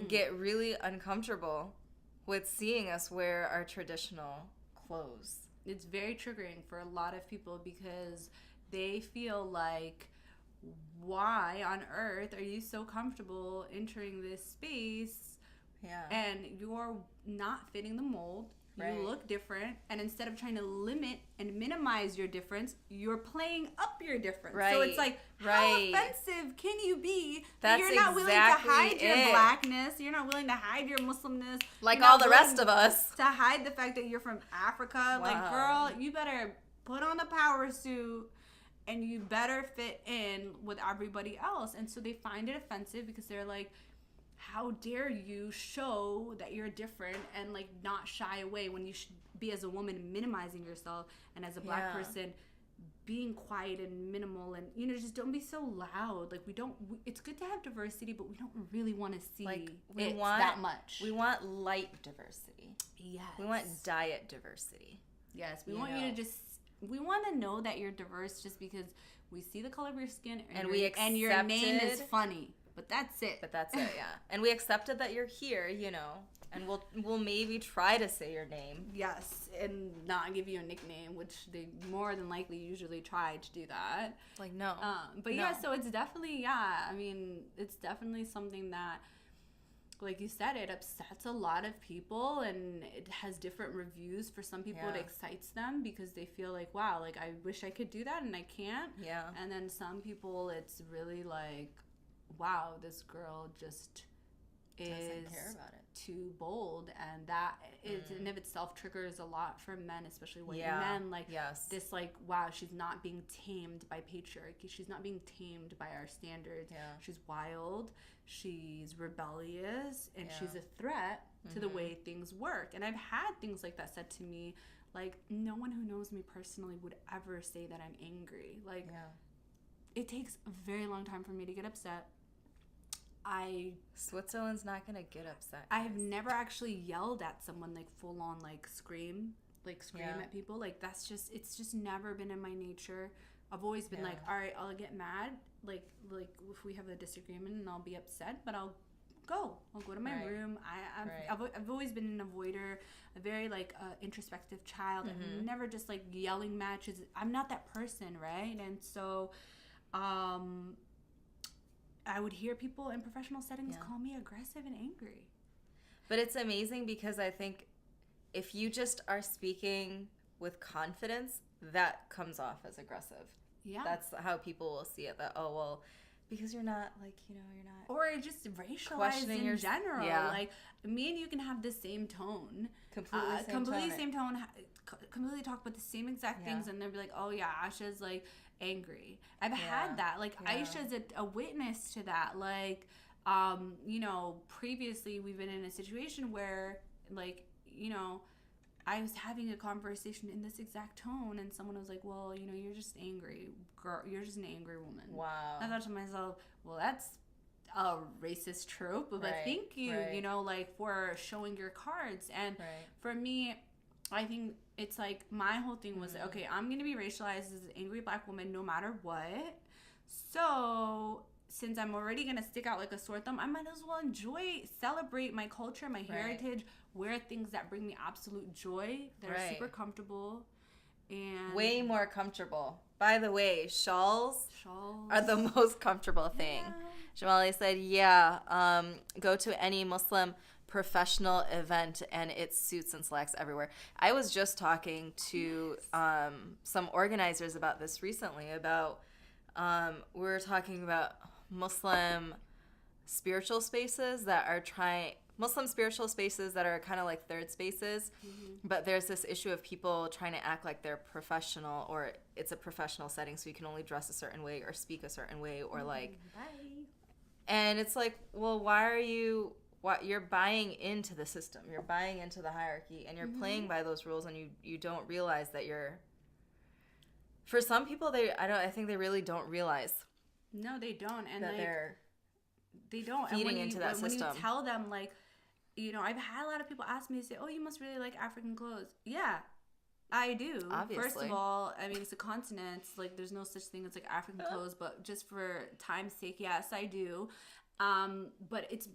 get really uncomfortable with seeing us wear our traditional clothes. It's very triggering for a lot of people because they feel like, why on earth are you so comfortable entering this space? Yeah. And you're not fitting the mold. Right. You look different, and instead of trying to limit and minimize your difference, you're playing up your difference. Right. So it's how offensive can you be that you're not willing to hide your blackness, you're not willing to hide your Muslimness, all the rest of us, to hide the fact that you're from Africa. Wow. Girl, you better put on the power suit and you better fit in with everybody else. And so they find it offensive because they're like, how dare you show that you're different and not shy away when you should be, as a woman, minimizing yourself, and as a black person being quiet and minimal, and just don't be so loud. It's good to have diversity, but we don't really want to see that much. We want light diversity. Yes. We want diet diversity. Yes. We want you to we want to know that you're diverse just because we see the color of your skin and your name is funny. But that's it, yeah. And we accepted that you're here, and we'll maybe try to say your name. Yes, and not give you a nickname, which they more than likely usually try to do that. No. But no. Yeah, so it's definitely, it's definitely something that, like you said, it upsets a lot of people, and it has different reviews. For some people, it excites them because they feel like, wow, I wish I could do that, and I can't. Yeah. And then some people, it's really wow, this girl just doesn't care about it. Too bold, and that is in of itself triggers a lot for men, especially white men. This wow, she's not being tamed by patriarchy. She's not being tamed by our standards. Yeah. She's wild. She's rebellious, and she's a threat to the way things work. And I've had things like that said to me. No one who knows me personally would ever say that I'm angry. It takes a very long time for me to get upset. Switzerland's not gonna get upset. I have never actually yelled at someone full on scream at people. That's just, it's just never been in my nature. I've always been all right, I'll get mad if we have a disagreement, and I'll be upset, but I'll go to my room. I've always been an avoider, a very introspective child. I've never just yelling matches. I'm not that person, right? And so I would hear people in professional settings call me aggressive and angry. But it's amazing because I think if you just are speaking with confidence, that comes off as aggressive. Yeah. That's how people will see it. That, because you're not you're not. Or just racialized in general. Yeah. Me and you can have the same tone. Completely same tone. Completely talk about the same exact things, and they'll be like, oh yeah, Asha's angry. I've had that. Aisha's a witness to that. Previously we've been in a situation where I was having a conversation in this exact tone, and someone was like, well, you're just angry, girl. You're just an angry woman. Wow. I thought to myself, well, that's a racist trope, but thank you, for showing your cards. And for me, I think it's my whole thing was, okay, I'm going to be racialized as an angry black woman no matter what. So since I'm already gonna stick out like a sore thumb, I might as well celebrate my culture, my heritage, wear things that bring me absolute joy, that are super comfortable, and way more comfortable. By the way, shawls are the most comfortable thing. Jamali said, go to any Muslim professional event and it's suits and slacks everywhere. I was just talking to some organizers about this recently, about we were talking about Muslim spiritual spaces that are kind of like third spaces, but there's this issue of people trying to act like they're professional, or it's a professional setting, so you can only dress a certain way or speak a certain way, or like, and it's like, well, you're buying into the system, you're buying into the hierarchy, and you're playing by those rules, and you don't realize that for some people, I think they really don't realize. No, they don't, and that they don't feeding into that system. When you tell them, like, I've had a lot of people ask me, say, "Oh, you must really like African clothes." Yeah, I do. Obviously. First of all, I mean, it's a continent. Like, there's no such thing as like African clothes, but just for time's sake, yes, I do. But it's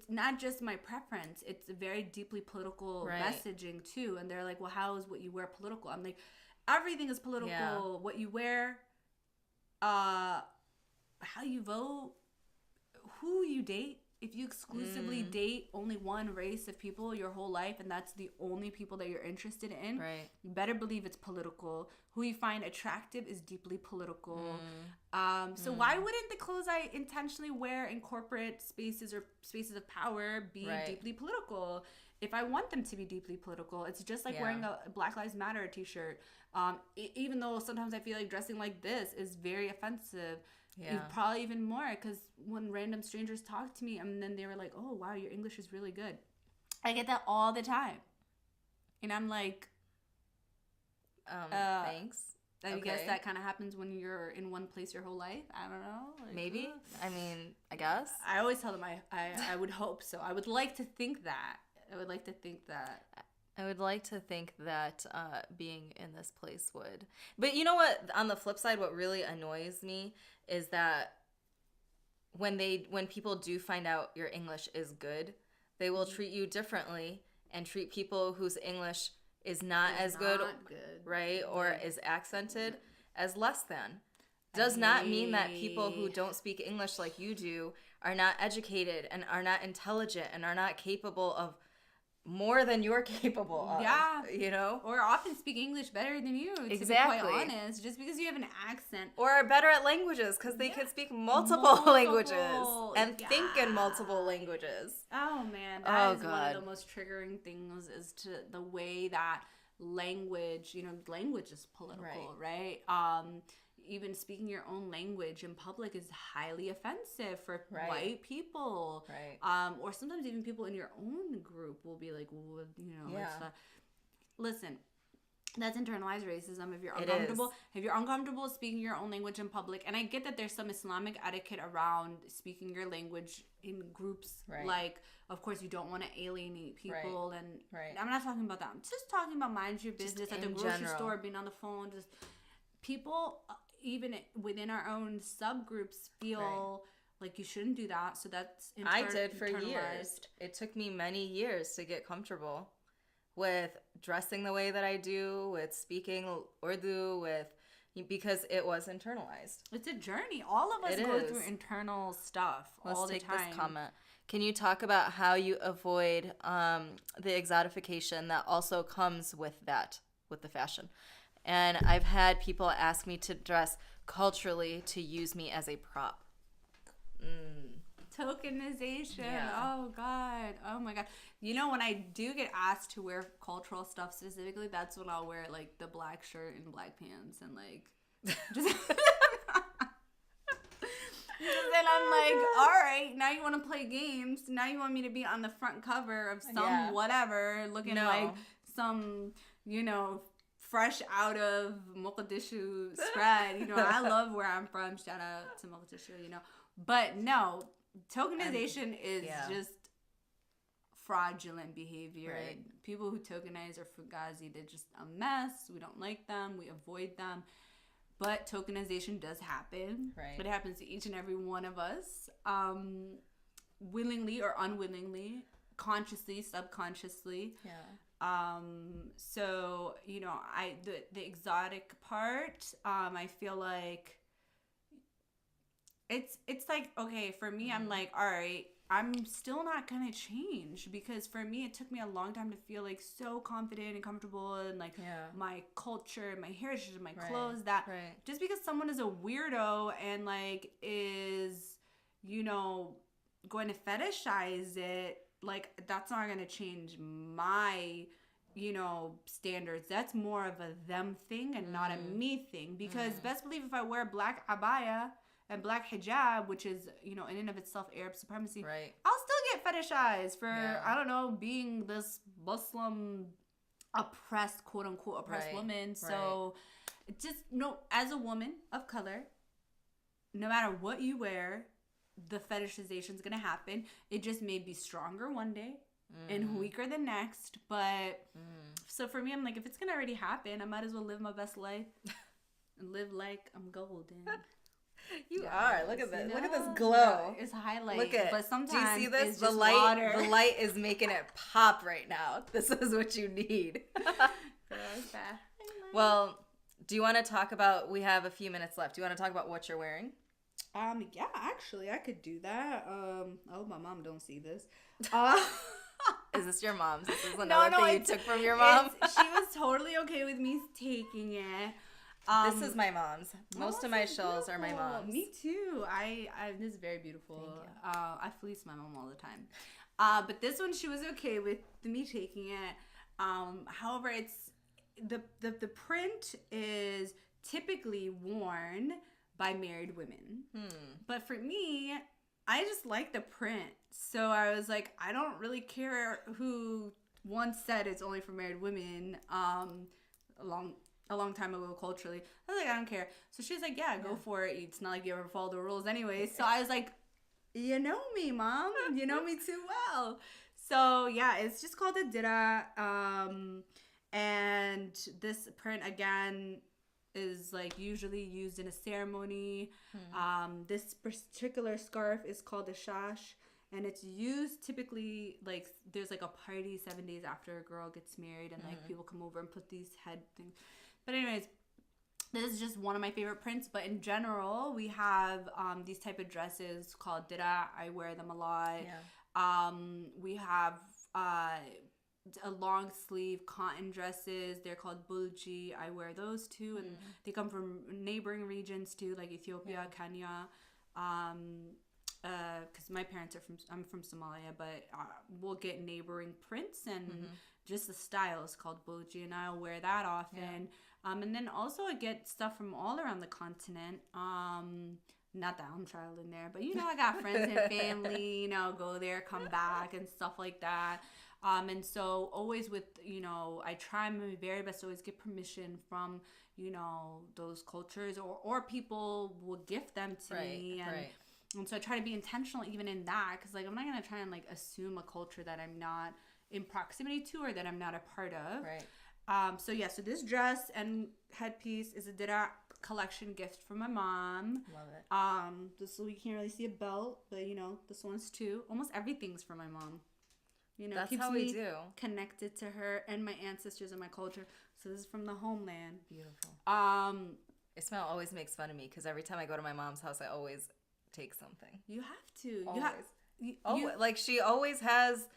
not just my preference. It's a very deeply political messaging too. And they're like, "Well, how is what you wear political?" I'm like, everything is political. Yeah. What you wear, how you vote, who you date. If you exclusively date only one race of people your whole life, and that's the only people that you're interested in, you better believe it's political. Who you find attractive is deeply political. So why wouldn't the clothes I intentionally wear in corporate spaces or spaces of power be deeply political? If I want them to be deeply political, it's just like wearing a Black Lives Matter t-shirt. Even though sometimes I feel like dressing like this is very offensive. Yeah. Probably even more, because when random strangers talk to me and then they were like, "Oh, wow, your English is really good." I get that all the time. And I'm like, thanks. I guess that kind of happens when you're in one place your whole life. I don't know. Like, maybe. I mean, I guess. I always tell them I would hope so. I would like to think that. I would like to think that being in this place would. But you know what? On the flip side, what really annoys me is that when people do find out your English is good, they will treat you differently and treat people whose English is not as good, right, or is accented as less than. Does not mean that people who don't speak English like you do are not educated and are not intelligent and are not capable of more than you're capable of. Yeah. Or often speak English better than you, to be quite honest. Just because you have an accent. Or are better at languages, because they can speak multiple languages and think in multiple languages. Oh, man. That is one of the most triggering things, is to the way that language is political, right? Even speaking your own language in public is highly offensive for white people. Right. Or sometimes even people in your own group will be like, well, listen, that's internalized racism. If you're uncomfortable speaking your own language in public, and I get that there's some Islamic etiquette around speaking your language in groups, like, of course, you don't want to alienate people, and I'm not talking about that. I'm just talking about mind your business at the grocery store, being on the phone, just people. Even within our own subgroups feel like you shouldn't do that. So that's I did for years. It took me many years to get comfortable with dressing the way that I do, with speaking Urdu, because it was internalized. It's a journey. All of us go through internal stuff all the time. Let's take this comment. Can you talk about how you avoid the exotification that also comes with the fashion? And I've had people ask me to dress culturally to use me as a prop. Tokenization. Yeah. Oh, God. Oh, my God. When I do get asked to wear cultural stuff specifically, that's when I'll wear, like, the black shirt and black pants and, like, just... Then I'm like, all right, now you want to play games. Now you want me to be on the front cover of some whatever, looking like some, fresh out of Mogadishu spread. I love where I'm from. Shout out to Mogadishu, But no, tokenization is just fraudulent behavior. Right. People who tokenize are fugazi. They're just a mess. We don't like them. We avoid them. but tokenization does happen. Right. But it happens to each and every one of us, willingly or unwillingly, consciously, subconsciously. Yeah. So, you know, the exotic part, I feel like it's like, okay, for me, I'm like, all right, I'm still not gonna change, because for me, it took me a long time to feel like so confident and comfortable and like my culture, my heritage, my clothes, that just because someone is a weirdo and like is, you know, going to fetishize it, like that's not gonna change my, you know, standards. That's more of a them thing and not a me thing, because best believe if I wear black abaya and black hijab, which is, you know, in and of itself Arab supremacy, I'll still get fetishized for, I don't know, being this Muslim oppressed, quote unquote, oppressed woman. So just know, as a woman of color, no matter what you wear, the fetishization is going to happen. It just may be stronger one day and weaker the next. But so for me, I'm like, if it's going to already happen, I might as well live my best life and live like I'm golden. You are. Look at this. You know? Look at this glow. It's highlight. Look at. But sometimes, do you see this? It's the just light. Water. The light is making it pop right now. This is what you need. Well, do you want to talk about? We have a few minutes left. Do you want to talk about what you're wearing? Yeah, actually, I could do that. I hope my mom don't see this. Is this your mom's? This is another thing you took from your mom? She was totally okay with me taking it. This is my mom's. Most of my shawls are my mom's. Me too. I this is very beautiful. I fleece my mom all the time. But this one, she was okay with me taking it. However, it's the print is typically worn by married women. But for me, I just like the print. So I was like, I don't really care who once said it's only for married women. A long time ago, culturally, I was like, I don't care. So she's like, yeah, go for it. It's not like you ever follow the rules anyway. So I was like, you know me, mom. You know me too well. So yeah, it's just called a dira. And this print again is like usually used in a ceremony. This particular scarf is called a shash, and it's used typically like there's like a party 7 days after a girl gets married, and like people come over and put these head things. But anyways, this is just one of my favorite prints. But in general, we have these type of dresses called dira. I wear them a lot. We have a long sleeve cotton dresses. They're called bulji. I wear those too, and they come from neighboring regions too, like Ethiopia, Kenya. Because my parents are I'm from Somalia, but we'll get neighboring prints, and just the style is called bulji, and I'll wear that often. And then also I get stuff from all around the continent. Not that I'm traveling there, but you know, I got friends and family, you know, go there, come back and stuff like that. And so always with, you know, I try my very best to always get permission from, you know, those cultures, or people will gift them to me. And so I try to be intentional even in that, because like I'm not going to try and like assume a culture that I'm not in proximity to or that I'm not a part of. So yeah, so this dress and headpiece is a dira collection gift from my mom. Love it. This, we can't really see a belt, but you know, this one's too. Almost everything's from my mom. You know, that's keeps how we do. Connected to her and my ancestors and my culture. So this is from the homeland. Beautiful. Ismail always makes fun of me because every time I go to my mom's house, I always take something. You have to. Always. Like she always has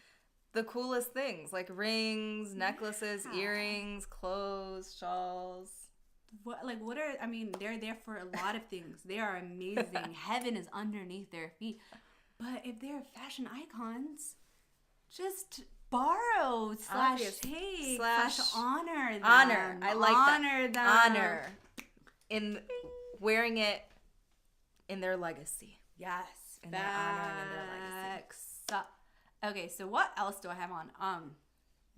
the coolest things, like rings, necklaces, earrings, clothes, shawls. I mean, they're there for a lot of things. They are amazing. Heaven is underneath their feet. But if they're fashion icons, just borrow / take / honor them. Honor. I like honor that. Them. Honor. In wearing it in their legacy. Yes. In their honor and in their legacy. Okay, so what else do I have on?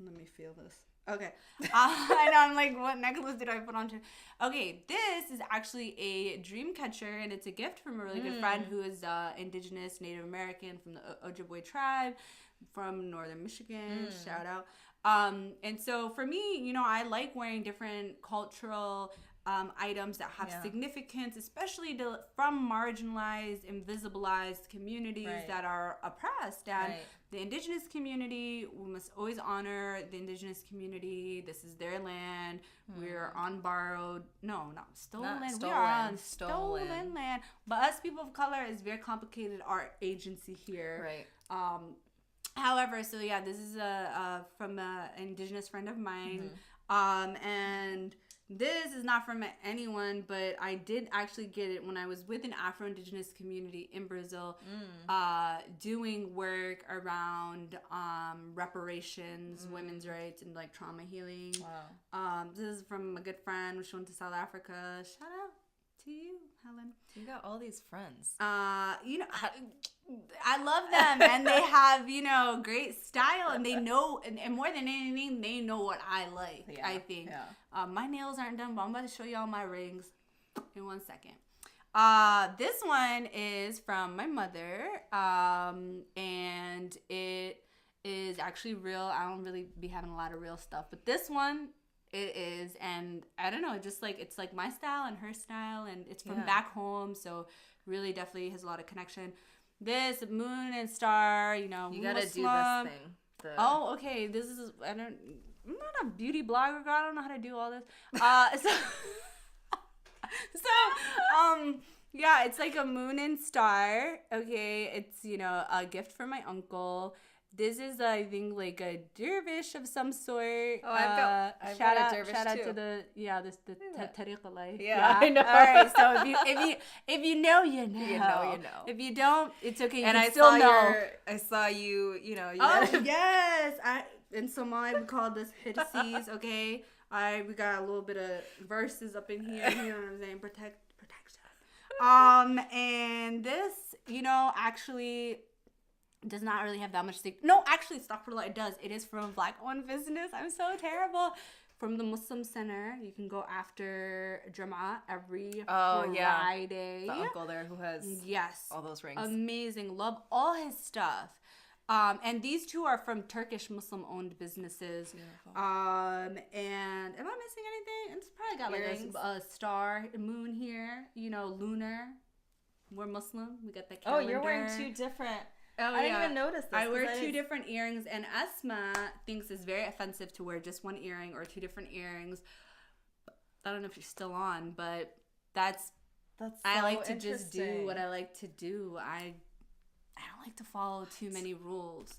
Let me feel this. Okay. I know, I'm like, what necklace did I put on? Okay, this is actually a dream catcher, and it's a gift from a really good friend who is indigenous Native American from the Ojibwe tribe from northern Michigan. Shout out. And so for me, you know, I like wearing different cultural items that have significance, especially from marginalized, invisibilized communities that are oppressed. And the indigenous community, we must always honor the indigenous community. This is their land. We're on borrowed, stolen land. We are on stolen land. But us people of color, is very complicated, our agency here. Right. However, so yeah, this is from an indigenous friend of mine. And this is not from anyone, but I did actually get it when I was with an Afro-Indigenous community in Brazil, doing work around reparations, women's rights, and like trauma healing. Wow. This is from a good friend which went to South Africa. Shout out to you, Helen. You got all these friends. You know, I love them, and they have, you know, great style, and they know, and more than anything, they know what I like. I think. My nails aren't done, but I'm about to show y'all my rings in 1 second. This one is from my mother, and it is actually real. I don't really be having a lot of real stuff, but this one, it is, and I don't know, just like, it's like my style and her style, and it's from back home, so really definitely has a lot of connection. This moon and star, you know, you gotta Muslim. do this thing. Oh, okay. This is, I'm not a beauty blogger, girl. I don't know how to do all this. Yeah, it's like a moon and star. Okay, it's, you know, a gift from my uncle. This is, I think, like a dervish of some sort. Oh, I've got a dervish shout out too. to the tariqa life. Yeah, I know. All right, so if you know, you know. You know, you know. If you don't, it's okay. You and can I still saw know. I saw you. You know. Yes. In Somali we call this hidsies. Okay. We got a little bit of verses up in here. You know what I'm saying? Protection. And this, you know, actually does not really have that much stake. No, actually, astaghfirullah, it does. It is from a Black-owned business. I'm so terrible. From the Muslim Center. You can go after Jama'ah every Friday. The uncle there who has all those rings. Amazing. Love all his stuff. And these two are from Turkish Muslim-owned businesses. Beautiful. And am I missing anything? It's probably got like a star, a moon here. You know, lunar. We're Muslim. We got the calendar. Oh, you're wearing two different. Oh, I didn't even notice this. I wear two different earrings, and Esma thinks it's very offensive to wear just one earring or two different earrings. I don't know if you're still on, but that's I like to just do what I like to do. I don't like to follow too many rules.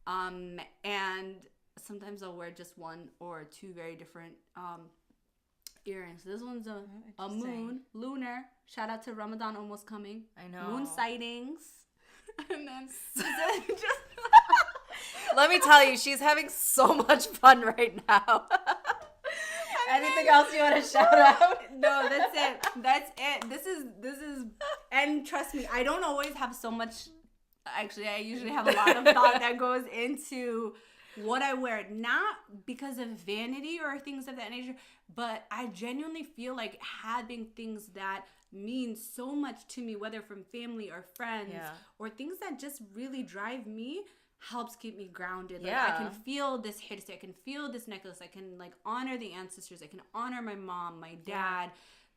And sometimes I'll wear just one or two very different earrings. This one's a moon, lunar. Shout out to Ramadan almost coming. I know. Moon sightings. And then let me tell you, she's having so much fun right now. Anything else you want to shout out? No, that's it. This is, and trust me, I don't always have so much. Actually, I usually have a lot of thought that goes into what I wear, not because of vanity or things of that nature, but I genuinely feel like having things that mean so much to me, whether from family or friends or things that just really drive me, helps keep me grounded. Like I can feel this hirsi, I can feel this necklace, I can like honor the ancestors, I can honor my mom, my dad,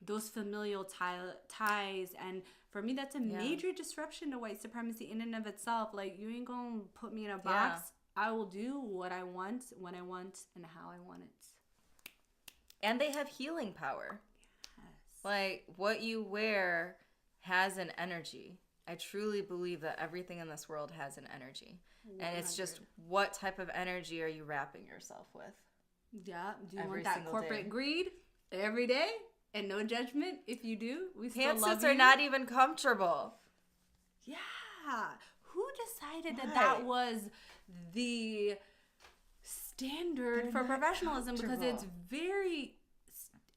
those familial ties. And for me, that's a major disruption to white supremacy in and of itself. Like, you ain't gonna put me in a box. I will do what I want, when I want, and how I want it. And they have healing power. Like, what you wear has an energy. I truly believe that everything in this world has an energy. 100. And it's just, what type of energy are you wrapping yourself with? Yeah. Do you want that corporate greed every day? And no judgment if you do. We still love you. Pantsuits are not even comfortable. Yeah. Who decided that was the standard for professionalism? Because it's very...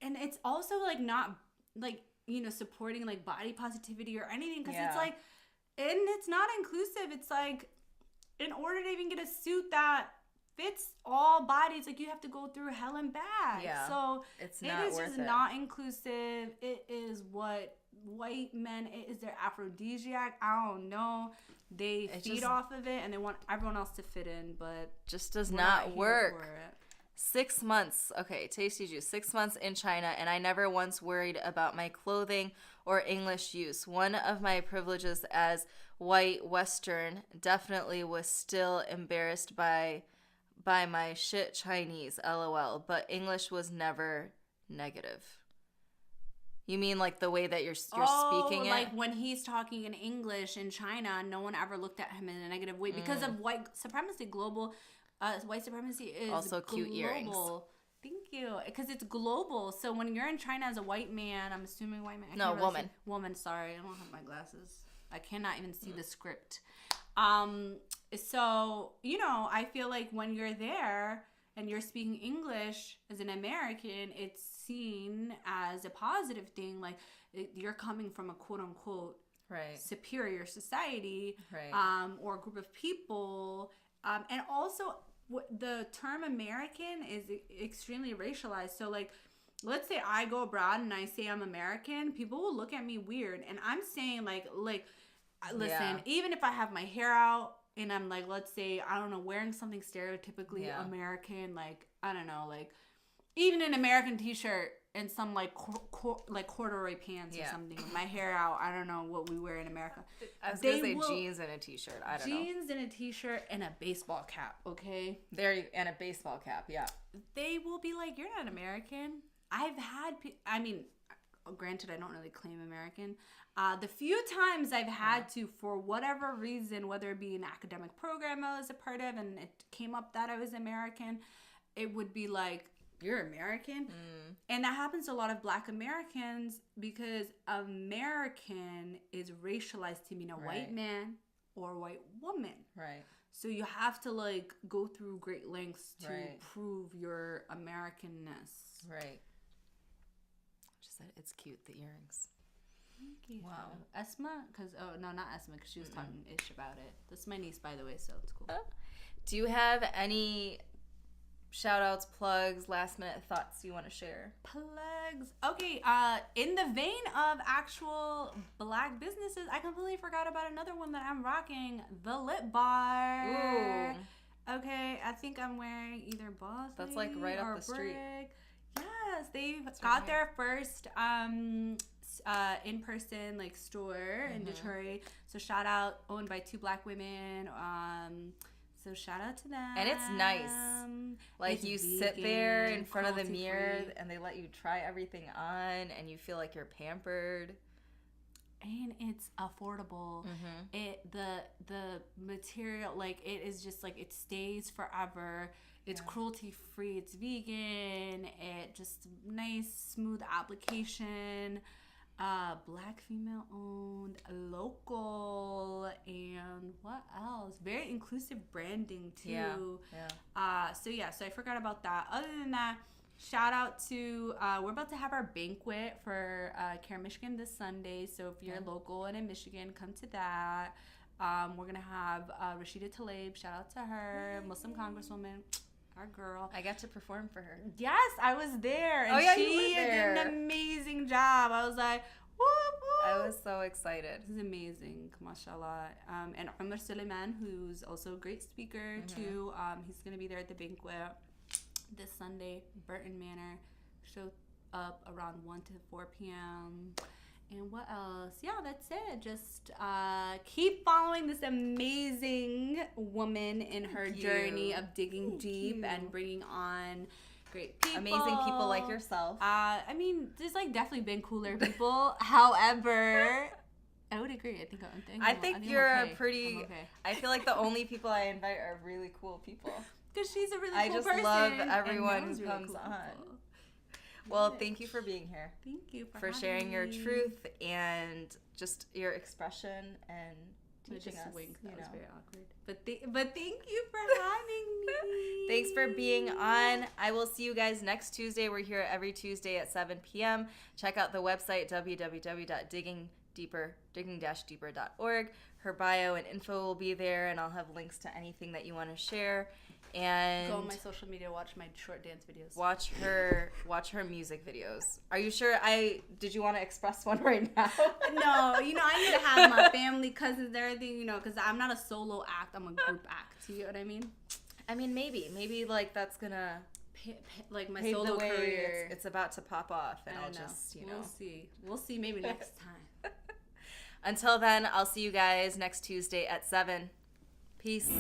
And it's also like not like, you know, supporting like body positivity or anything, because it's like, and it's not inclusive. It's like, in order to even get a suit that fits all bodies, like you have to go through hell and back. So it is just not inclusive. It is is what white men is their aphrodisiac. I don't know. They feed off of it and they want everyone else to fit in, but just does not work. 6 months. Okay, Tasty Juice. 6 months in China, and I never once worried about my clothing or English use. One of my privileges as white Western definitely was still embarrassed by my shit Chinese, LOL, but English was never negative. You mean like the way that you're speaking it? Like when he's talking in English in China, no one ever looked at him in a negative way because of white supremacy. White supremacy is also cute global. Earrings. Thank you. Because it's global. So when you're in China as a white man, I'm assuming white man. No, woman. Woman, sorry. I don't have my glasses. I cannot even see the script. So, you know, I feel like when you're there and you're speaking English as an American, it's seen as a positive thing. Like you're coming from a quote unquote superior society or group of people. And also the term American is extremely racialized. So like, let's say I go abroad and I say I'm American, people will look at me weird. And I'm saying like, listen, even if I have my hair out and I'm like, let's say, I don't know, wearing something stereotypically American, like, I don't know, like even an American t-shirt and some like corduroy pants or something with my hair out. I don't know what we wear in America. I was going to say jeans and a t-shirt. I don't know. Jeans and a t-shirt and a baseball cap, okay? And a baseball cap, yeah. They will be like, you're not American. I've had, granted, I don't really claim American. The few times I've had to, for whatever reason, whether it be an academic program I was a part of and it came up that I was American, it would be like, you're American? And that happens to a lot of Black Americans because American is racialized to mean a white man or a white woman. Right. So you have to like go through great lengths to prove your Americanness. Right. She said it's cute, the earrings. Thank you. Wow. Esma? Not Esma, because she was talking ish about it. That's my niece, by the way, so it's cool. Do you have any shout outs, plugs, last minute thoughts you want to share? Plugs. Okay, in the vein of actual Black businesses, I completely forgot about another one that I'm rocking, the Lip Bar. Ooh. Okay, I think I'm wearing either Boss That's like right up the street. Yes, they've got their first in-person like store in Detroit. So shout out, owned by 2 Black women. So shout out to them. And it's nice. Like it's you sit there in front of the mirror and they let you try everything on and you feel like you're pampered. And it's affordable. The material, like it is just like it stays forever. It's cruelty free. It's vegan. It just nice smooth application. Black female owned, local, and what else? Very inclusive branding too. So I forgot about that. Other than that, shout out to we're about to have our banquet for Care Michigan this Sunday. So if you're local and in Michigan, come to that. We're gonna have Rashida Tlaib. Shout out to her, Muslim Congresswoman. Our girl. I got to perform for her. Yes, I was there. And she did an amazing job. I was like, whoop, whoop. I was so excited. This is amazing. Mashallah. And Umar Suleiman, who's also a great speaker, too. He's going to be there at the banquet this Sunday, Burton Manor. Show up around 1 to 4 p.m. And what else? Yeah, that's it. Just keep following this amazing woman in her journey of digging deep and bringing on great people. Amazing people like yourself. I mean, there's like definitely been cooler people. However, I would agree. I think you're pretty. I feel like the only people I invite are really cool people. Because she's a really cool person. I just love everyone who comes on. Well, thank you for being here. Thank you for sharing your truth and just your expression and teaching us. That was very awkward. But thank you for having me. Thanks for being on. I will see you guys next Tuesday. We're here every Tuesday at 7 p.m. Check out the website www.digging-deeper.org. Her bio and info will be there, and I'll have links to anything that you want to share. And go on my social media, watch my short dance videos. Watch her music videos. Are you sure? Did you want to express one right now? No, you know, I need to have my family, cousins, everything, you know, because I'm not a solo act, I'm a group act. You get what I mean? I mean, maybe like that's gonna like my pave solo the way. career. It's about to pop off, and I'll know. just, you know. We'll see maybe next time. Until then, I'll see you guys next Tuesday at 7. Peace.